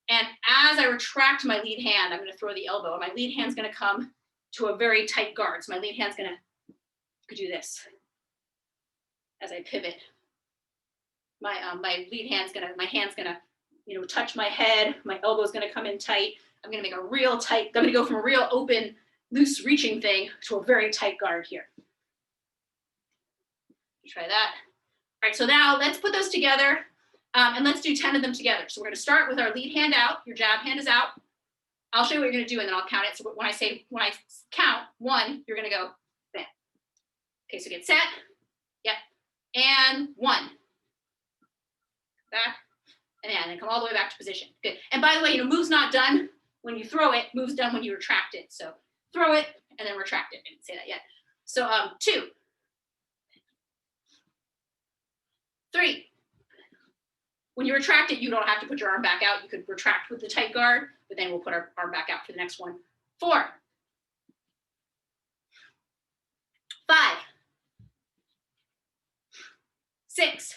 And as I retract my lead hand, I'm gonna throw the elbow, and my lead hand's gonna come to a very tight guard. So my lead hand's gonna do this as I pivot. My hand's gonna, touch my head. My elbow's gonna come in tight. I'm gonna make a real tight, I'm gonna go from a real open, loose reaching thing to a very tight guard here. Try that. All right, so now let's put those together and let's do 10 of them together. So we're gonna start with our lead hand out. Your jab hand is out. I'll show you what you're gonna do and then I'll count it. So when I count 1, you're gonna go bam. Okay, so get set. Yep. And 1. Back. And then come all the way back to position. Good. And by the way, move's not done when you throw it, move's done when you retract it. So throw it and then retract it. I didn't say that yet. So 2. 3. When you retract it, you don't have to put your arm back out. You could retract with the tight guard, but then we'll put our arm back out for the next one. 4. 5. 6.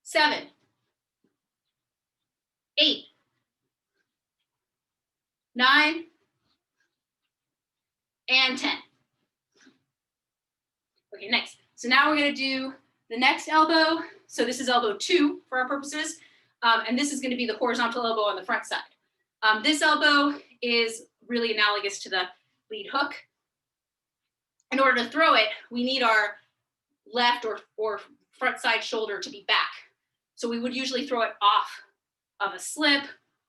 7. 8. 9. And 10. Okay, next. So now we're going to do the next elbow. So this is elbow 2 for our purposes. And this is going to be the horizontal elbow on the front side. This elbow is really analogous to the lead hook. In order to throw it, we need our left or front side shoulder to be back. So we would usually throw it off of a slip,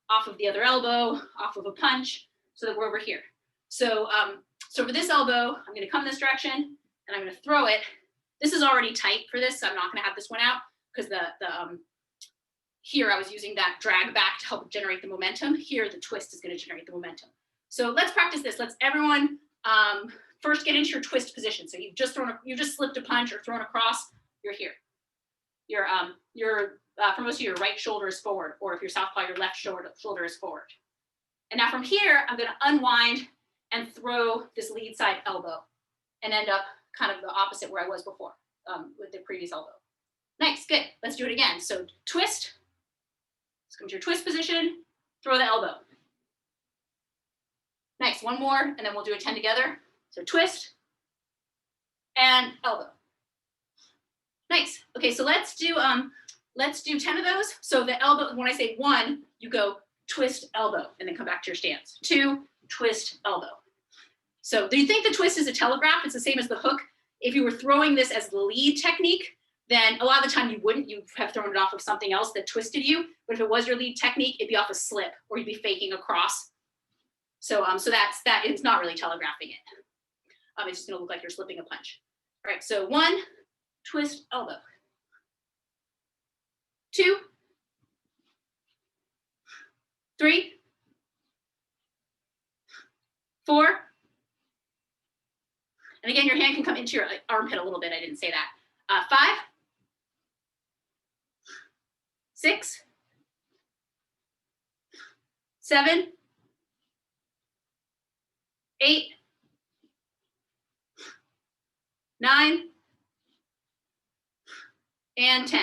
off of the other elbow, off of a punch, so that we're over here. So for this elbow, I'm going to come this direction and I'm going to throw it. This is already tight for this, so I'm not going to have this one out because here I was using that drag back to help generate the momentum. Here, the twist is going to generate the momentum. So let's practice this. Let's everyone first get into your twist position. So you've just slipped a punch or thrown across. You're here. For most of you, your right shoulder is forward, or if you're southpaw, your left shoulder is forward. And now from here, I'm going to unwind and throw this lead side elbow and end up kind of the opposite where I was before with the previous elbow. Nice, good. Let's do it again. So twist. Let's come to your twist position. Throw the elbow. Nice, one more, and then we'll do a 10 together. So twist and elbow. Nice. Okay, so let's do 10 of those. So the elbow, when I say 1, you go twist elbow and then come back to your stance. 2, twist elbow. So do you think the twist is a telegraph? It's the same as the hook. If you were throwing this as the lead technique, then a lot of the time you wouldn't. You'd have thrown it off of something else that twisted you. But if it was your lead technique, it'd be off a slip or you'd be faking a cross. So that it's not really telegraphing it. It's just gonna look like you're slipping a punch. All right, so 1, twist elbow. 2, 3, 4. And again, your hand can come into your armpit a little bit. I didn't say that. 5, 6, 7, 8, 9, and 10.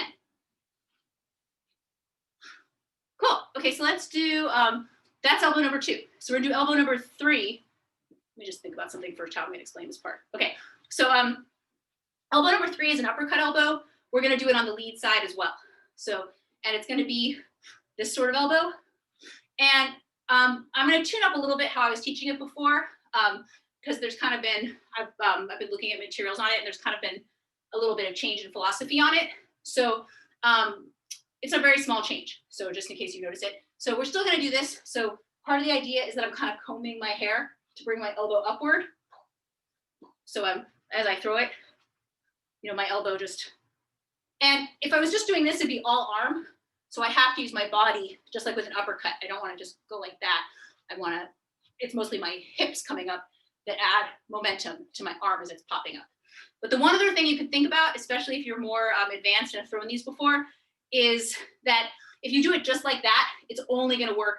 Cool. Okay, so let's do, that's elbow number 2. So we're gonna do elbow number 3. Let me just think about something first, how I'm gonna explain this part. Okay, so elbow number 3 is an uppercut elbow. We're gonna do it on the lead side as well. So, and it's gonna be this sort of elbow. And I'm gonna tune up a little bit how I was teaching it before, because there's kind of been, I've been looking at materials on it, and there's kind of been a little bit of change in philosophy on it. So it's a very small change. So just in case you notice it. So we're still gonna do this. So part of the idea is that I'm kind of combing my hair to bring my elbow upward. So as I throw it, you know, my elbow just, and if I was just doing this, it'd be all arm. So I have to use my body just like with an uppercut. I don't want to just go like that. I want to, it's mostly my hips coming up that add momentum to my arm as it's popping up. But the one other thing you can think about, especially if you're more advanced and have thrown these before, is that if you do it just like that, it's only going to work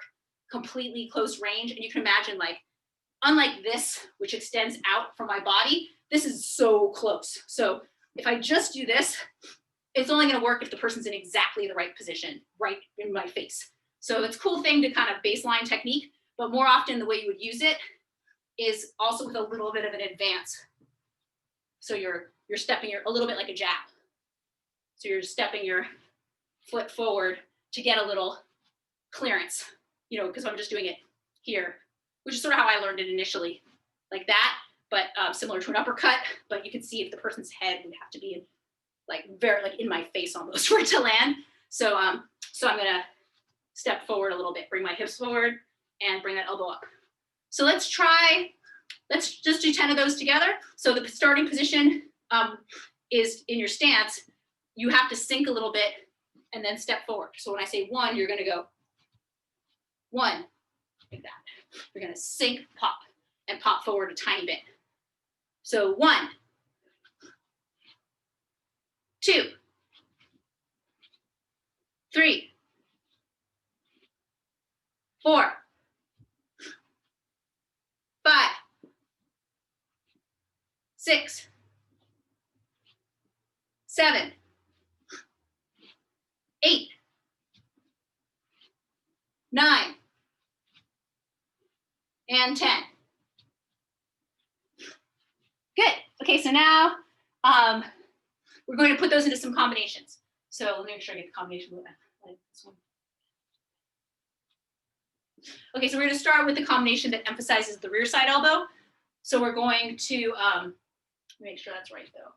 completely close range. And you can imagine, like, unlike this, which extends out from my body, this is so close. So if I just do this, it's only going to work if the person's in exactly the right position, right in my face. So it's a cool thing to kind of baseline technique, but more often the way you would use it is also with a little bit of an advance. So you're stepping a little bit like a jab. So you're stepping your foot forward to get a little clearance, you know, because I'm just doing it here, which is sort of how I learned it initially, like that, but similar to an uppercut. But you can see if the person's head would have to be very in my face almost for it to land. So so I'm gonna step forward a little bit, bring my hips forward, and bring that elbow up. So let's just do 10 of those together. So the starting position is in your stance. You have to sink a little bit and then step forward. So when I say 1, you're gonna go 1, like that. You're gonna sink, pop, and pop forward a tiny bit. So 1, 2, 3, 4, 5, 6, 7, 8, 9, and 10. Good. Okay, so now we're going to put those into some combinations. So let me make sure I get the combination like this one. Okay, so we're going to start with the combination that emphasizes the rear side elbow. So we're going to make sure that's right though.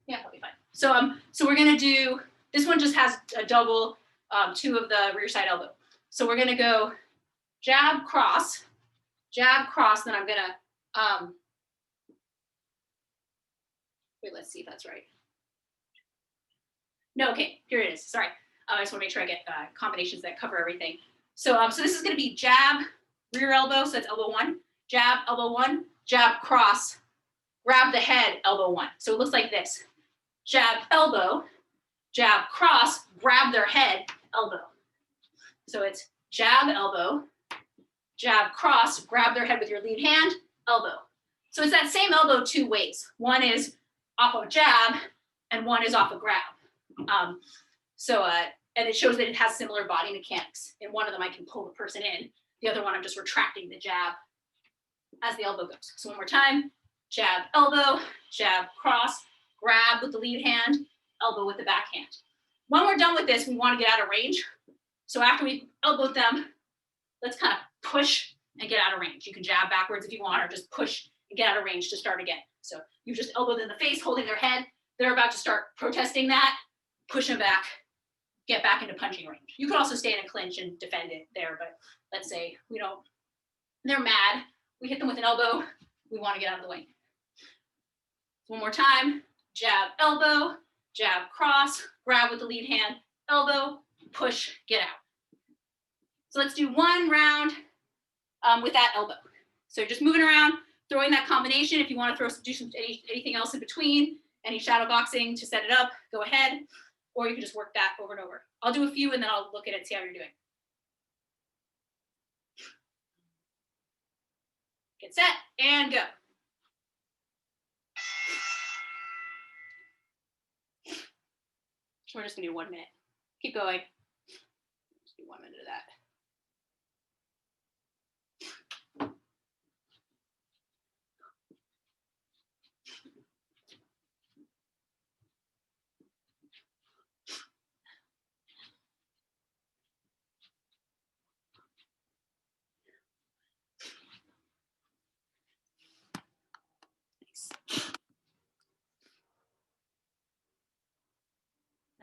Yeah, that'll be fine. So we're gonna do, this one just has a double 2 of the rear side elbow. So we're gonna go jab, cross, then I'm gonna, wait, let's see if that's right. No, okay, here it is, sorry. I just wanna make sure I get combinations that cover everything. So this is gonna be jab, rear elbow, so that's elbow 1, jab, elbow 1, jab, cross, grab the head, elbow 1. So it looks like this. Jab, elbow, jab, cross, grab their head, elbow. So it's jab, elbow, jab, cross, grab their head with your lead hand, elbow. So it's that same elbow 2 ways. One is off of jab and one is off of grab. and it shows that it has similar body mechanics. In one of them, I can pull the person in. The other one, I'm just retracting the jab as the elbow goes. So one more time, jab, elbow, jab, cross, grab with the lead hand, elbow with the backhand. When we're done with this, we want to get out of range. So after we elbowed them, let's kind of push and get out of range. You can jab backwards if you want, or just push and get out of range to start again. So you just elbowed in the face, holding their head. They're about to start protesting that, push them back, get back into punching range. You could also stay in a clinch and defend it there, but let's say we don't, they're mad. We hit them with an elbow. We want to get out of the way. One more time, jab, elbow, jab, cross, grab with the lead hand, elbow, push, get out. So let's do one round with that elbow. So you're just moving around, throwing that combination. If you want to do anything else in between, any shadow boxing to set it up, go ahead. Or you can just work that over and over. I'll do a few and then I'll look at it and see how you're doing. Get set and go. We're just gonna do 1 minute. Keep going. Just do 1 minute of that.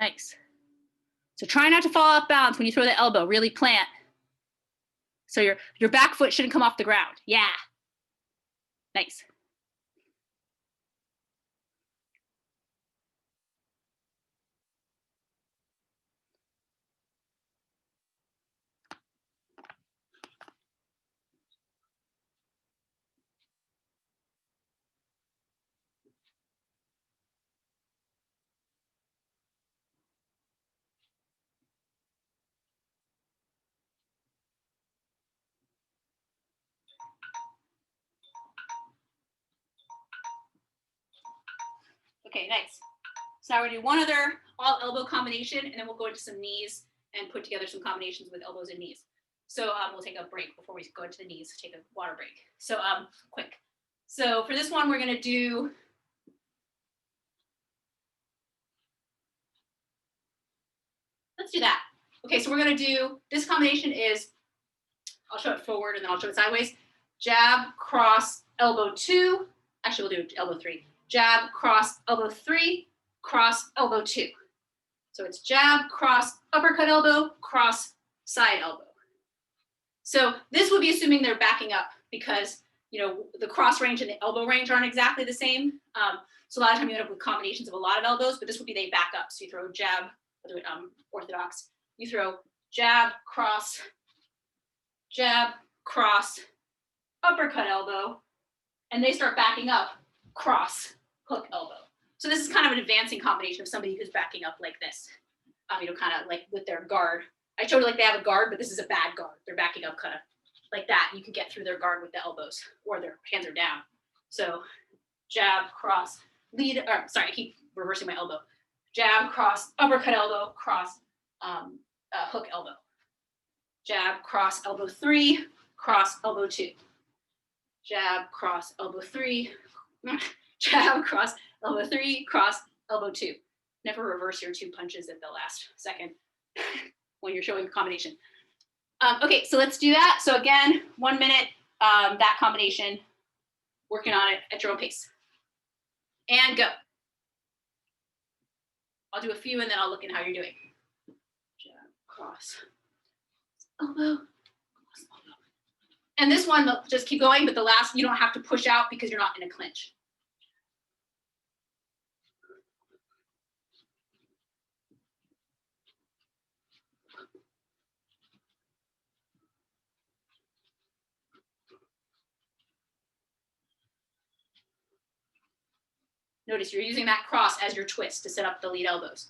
Nice. So try not to fall off balance when you throw the elbow, really plant. So your back foot shouldn't come off the ground. Yeah. Nice. Okay, nice. So now we're gonna do one other all elbow combination, and then we'll go into some knees and put together some combinations with elbows and knees. So we'll take a break before we go into the knees, take a water break. So quick. So for this one, we're gonna do, let's do that. Okay, so we're gonna do, this combination is, I'll show it forward and then I'll show it sideways. Jab, cross, elbow 2. Actually, we'll do elbow 3. Jab, cross, elbow 3, cross, elbow 2. So it's jab, cross, uppercut elbow, cross, side elbow. So this would be assuming they're backing up because, you know, the cross range and the elbow range aren't exactly the same. So a lot of time you end up with combinations of a lot of elbows, but this would be they back up. So you throw jab, orthodox. You throw jab, cross, uppercut elbow, and they start backing up, cross, hook elbow. So this is kind of an advancing combination of somebody who's backing up like this, you know, kind of like with their guard. I showed like they have a guard, but this is a bad guard. They're backing up kind of like that. You can get through their guard with the elbows or their hands are down. So jab, cross, lead, or sorry, I keep reversing my elbow. Jab, cross, uppercut elbow, cross, hook elbow. Jab, cross, elbow 3, cross, elbow 2. Jab, cross, elbow 3, jab, cross, elbow 3, cross, elbow 2. Never reverse your 2 punches at the last second when you're showing a combination. Okay, so let's do that. So again, 1 minute, that combination, working on it at your own pace. And go. I'll do a few and then I'll look at how you're doing. Jab, cross, elbow, cross, elbow. And this one, just keep going, but the last, you don't have to push out because you're not in a clinch. Notice you're using that cross as your twist to set up the lead elbows.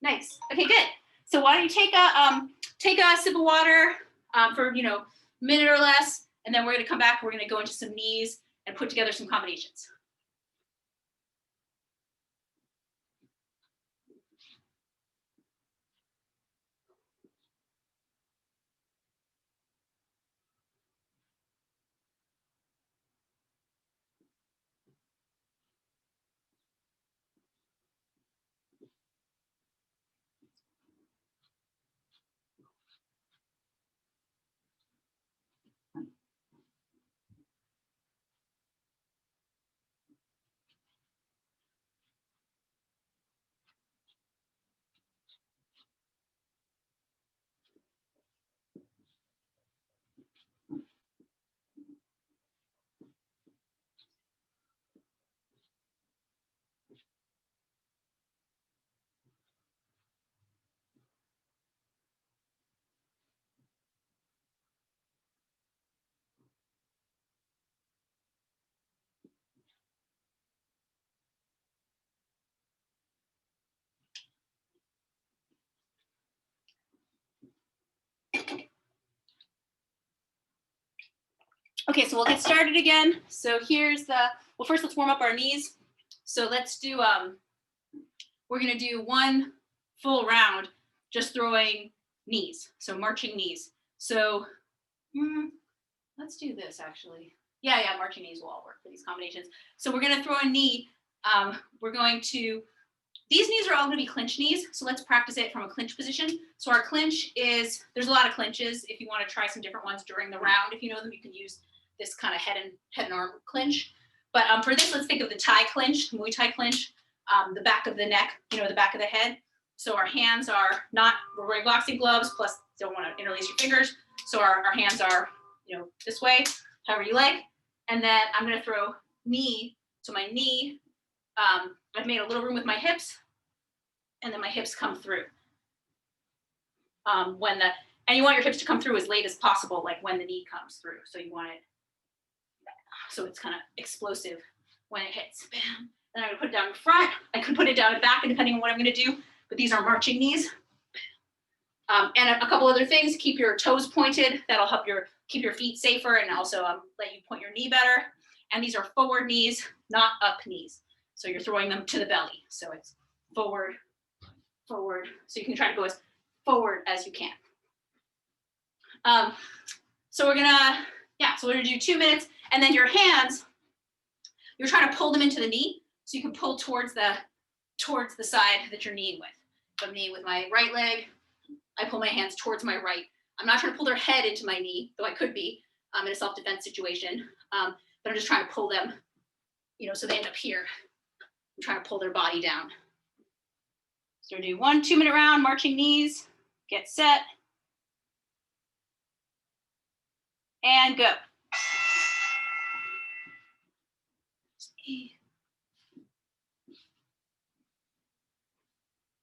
Nice. Okay, good. So why don't you take a sip of water for a minute or less, and then we're going to come back. We're going to go into some knees and put together some combinations. Okay, so we'll get started again. So here's well, first let's warm up our knees. So let's do, we're gonna do one full round, just throwing knees, so marching knees. So let's do this actually. Yeah, marching knees will all work for these combinations. So we're gonna throw a knee. These knees are all gonna be clinch knees, so let's practice it from a clinch position. So our clinch is, there's a lot of clinches. If you wanna try some different ones during the round, if you know them, you can use this kind of head and arm clinch. But for this, let's think of the Thai clinch, Muay Thai clinch, the back of the neck, the back of the head. So our hands are not, we're wearing boxing gloves, plus don't want to interlace your fingers. So our hands are, this way, however you like. And then I'm going to throw knee. So my knee, I've made a little room with my hips, and then my hips come through. And you want your hips to come through as late as possible, like when the knee comes through. So you want it, so it's kind of explosive when it hits. Bam. Then I'm gonna put it down in front. I could put it down in back, and depending on what I'm gonna do, but these are marching knees. And a couple other things, keep your toes pointed. That'll help keep your feet safer, and also let you point your knee better. And these are forward knees, not up knees. So you're throwing them to the belly. So it's forward, forward. So you can try to go as forward as you can. So we're gonna do 2 minutes, and then your hands, you're trying to pull them into the knee, so you can pull towards the side that you're kneeing with. If I'm kneeing with my right leg, I pull my hands towards my right. I'm not trying to pull their head into my knee, though I could be in a self-defense situation, but I'm just trying to pull them, so they end up here. I'm trying to pull their body down. So we're gonna do 1 2-minute round, marching knees, get set, and go.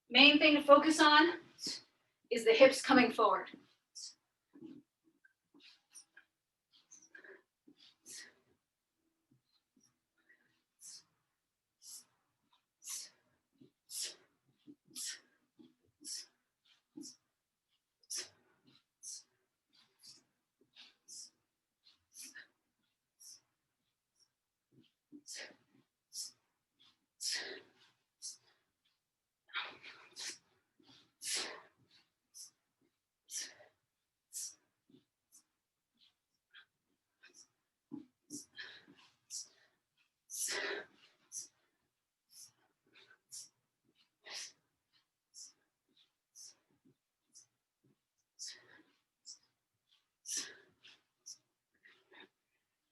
Main thing to focus on is the hips coming forward.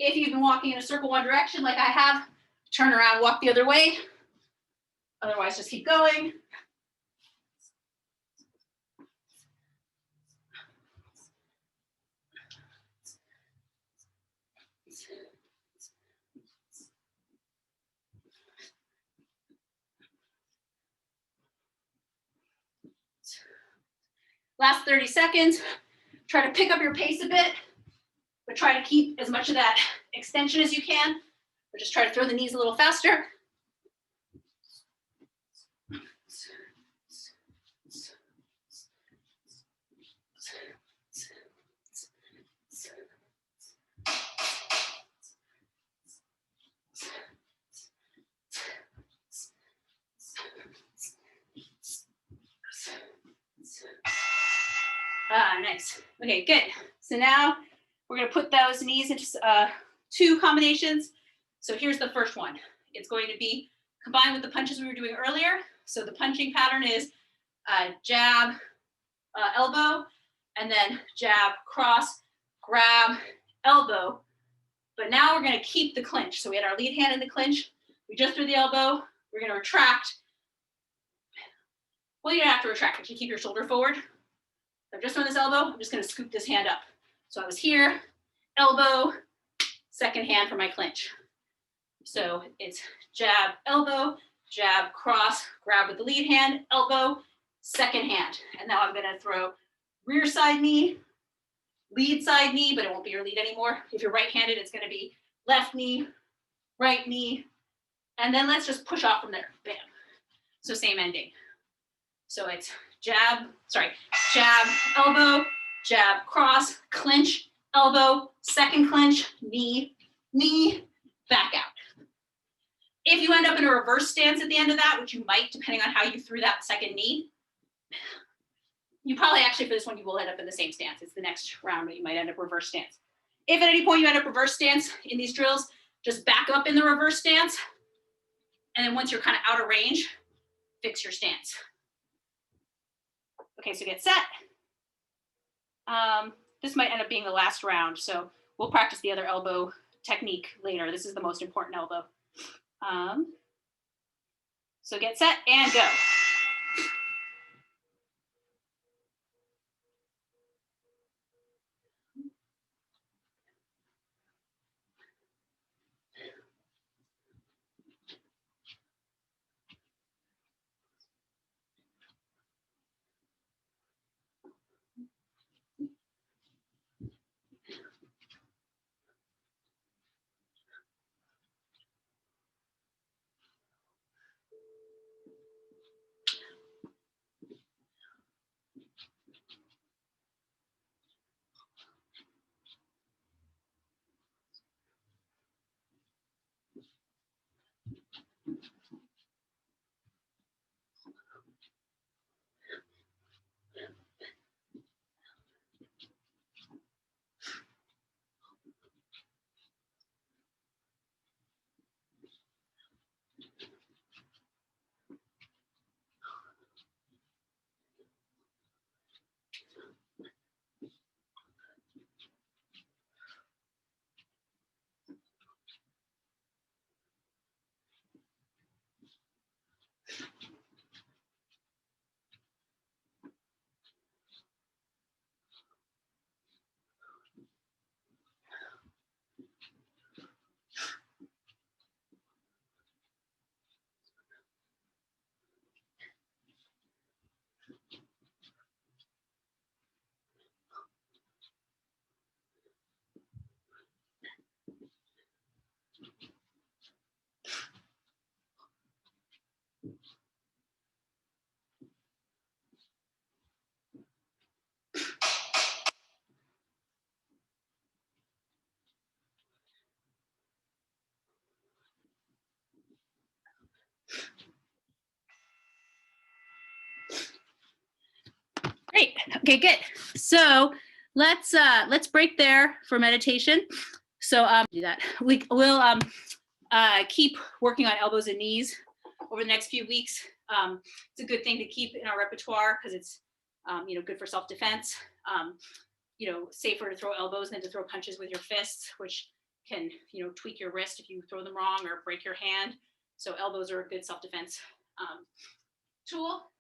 If you've been walking in a circle one direction like I have, turn around, walk the other way. Otherwise, just keep going. Last 30 seconds. Try to pick up your pace a bit, but try to keep as much of that extension as you can, or just try to throw the knees a little faster. Nice. Okay, good. So now we're gonna put those knees into two combinations. So here's the first one. It's going to be combined with the punches we were doing earlier. So the punching pattern is jab, elbow, and then jab, cross, grab, elbow. But now we're gonna keep the clinch. So we had our lead hand in the clinch. We just threw the elbow. We're gonna retract. Well, you don't have to retract if you keep your shoulder forward. I've just thrown this elbow. I'm just gonna scoop this hand up. So I was here, elbow, second hand for my clinch. So it's jab, elbow, jab, cross, grab with the lead hand, elbow, second hand. And now I'm gonna throw rear side knee, lead side knee, but it won't be your lead anymore. If you're right-handed, it's gonna be left knee, right knee, and then let's just push off from there, bam. So same ending. So it's jab, elbow, jab, cross, clinch, elbow, second clinch, knee, knee, back out. If you end up in a reverse stance at the end of that, which you might, depending on how you threw that second knee, you probably actually for this one, you will end up in the same stance. It's the next round that you might end up reverse stance. If at any point you end up reverse stance in these drills, just back up in the reverse stance. And then once you're kind of out of range, fix your stance. Okay, so get set. This might end up being the last round, so we'll practice the other elbow technique later. This is the most important elbow. So get set and go. Great. Okay, good. So let's break there for meditation. So do that. We'll keep working on elbows and knees over the next few weeks. It's a good thing to keep in our repertoire because it's good for self-defense. Safer to throw elbows than to throw punches with your fists, which can tweak your wrist if you throw them wrong or break your hand. So elbows are a good self-defense tool.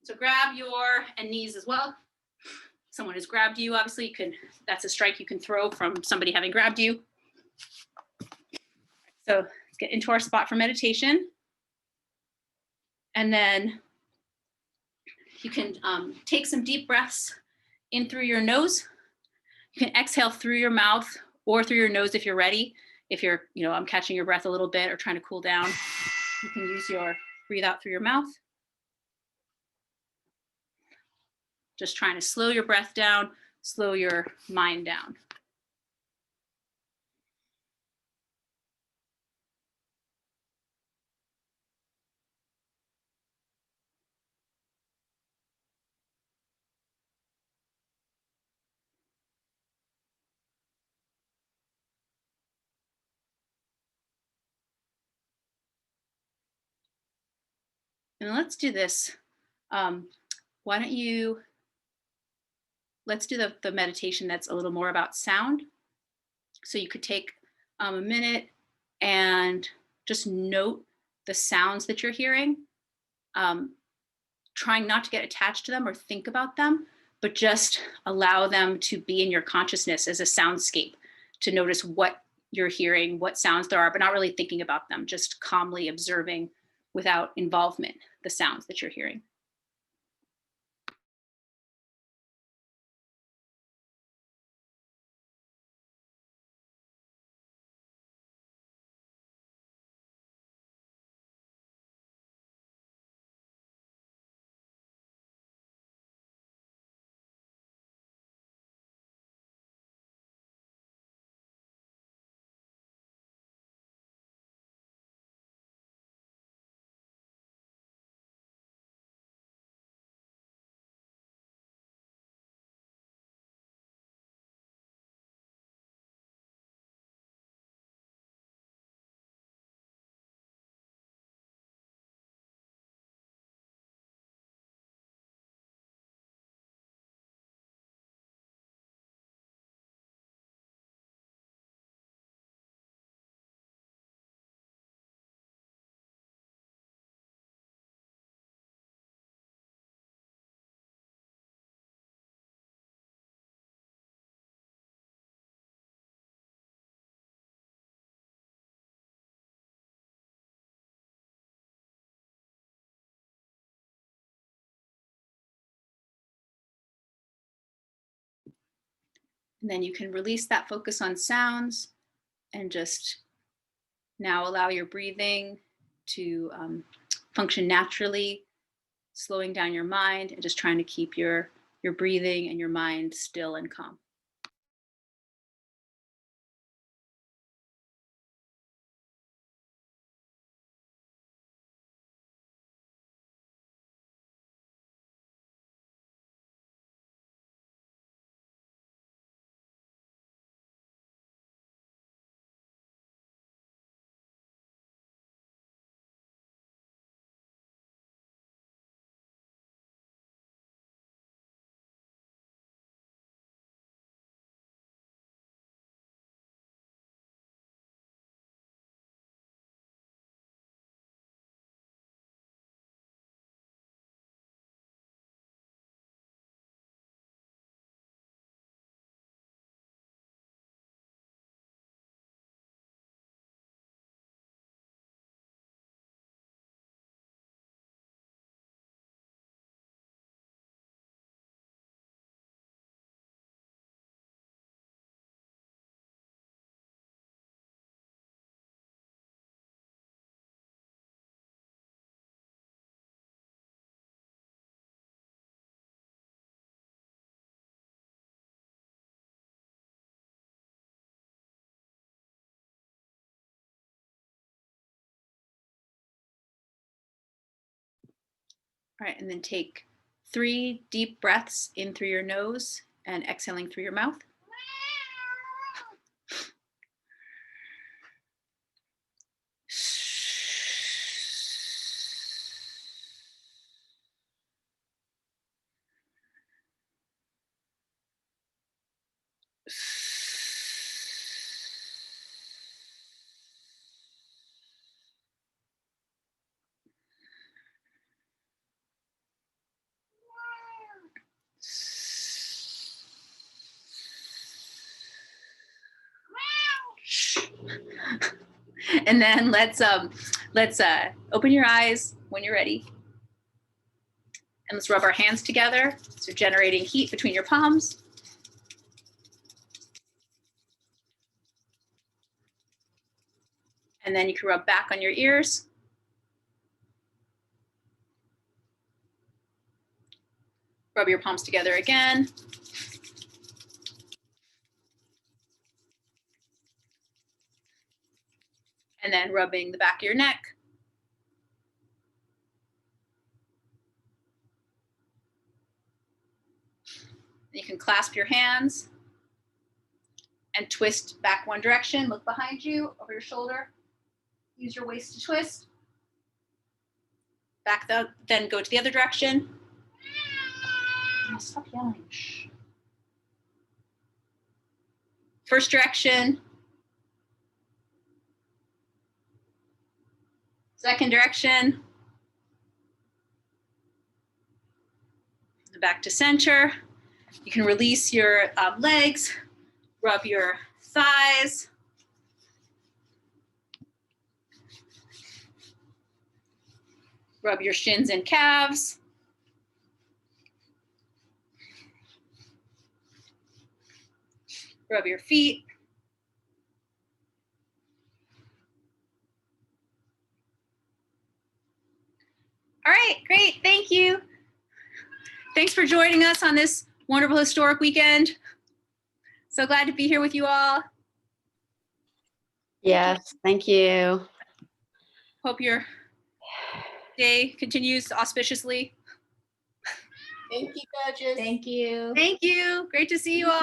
So grab and knees as well. Someone has grabbed you, obviously that's a strike you can throw from somebody having grabbed you. So let's get into our spot for meditation. And then you can take some deep breaths in through your nose. You can exhale through your mouth or through your nose if you're ready. If you're, I'm catching your breath a little bit or trying to cool down, you can use your breathe out through your mouth. Just trying to slow your breath down, slow your mind down. And let's do this. Why don't you, let's do the meditation that's a little more about sound. So you could take a minute and just note the sounds that you're hearing, trying not to get attached to them or think about them, but just allow them to be in your consciousness as a soundscape, to notice what you're hearing, what sounds there are, but not really thinking about them, just calmly observing without involvement the sounds that you're hearing. And then you can release that focus on sounds and just now allow your breathing to function naturally, slowing down your mind and just trying to keep your breathing and your mind still and calm. All right, and then take 3 deep breaths in through your nose and exhaling through your mouth. And then let's open your eyes when you're ready. And let's rub our hands together. So generating heat between your palms. And then you can rub back on your ears. Rub your palms together again. And then rubbing the back of your neck. You can clasp your hands and twist back one direction. Look behind you, over your shoulder. Use your waist to twist. then go to the other direction. Oh, stop yelling. Shh. First direction. Second direction. Back to center. You can release your legs, rub your thighs. Rub your shins and calves. Rub your feet. All right, great, thank you. Thanks for joining us on this wonderful historic weekend. So glad to be here with you all. Yes, thank you. Hope your day continues auspiciously. Thank you, judges. Thank you. Thank you, great to see you all.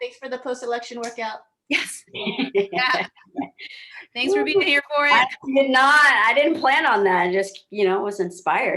Thanks for the post-election workout. Yes, yeah. Thanks for being here for I it. did not. I didn't plan on that. I just, was inspired.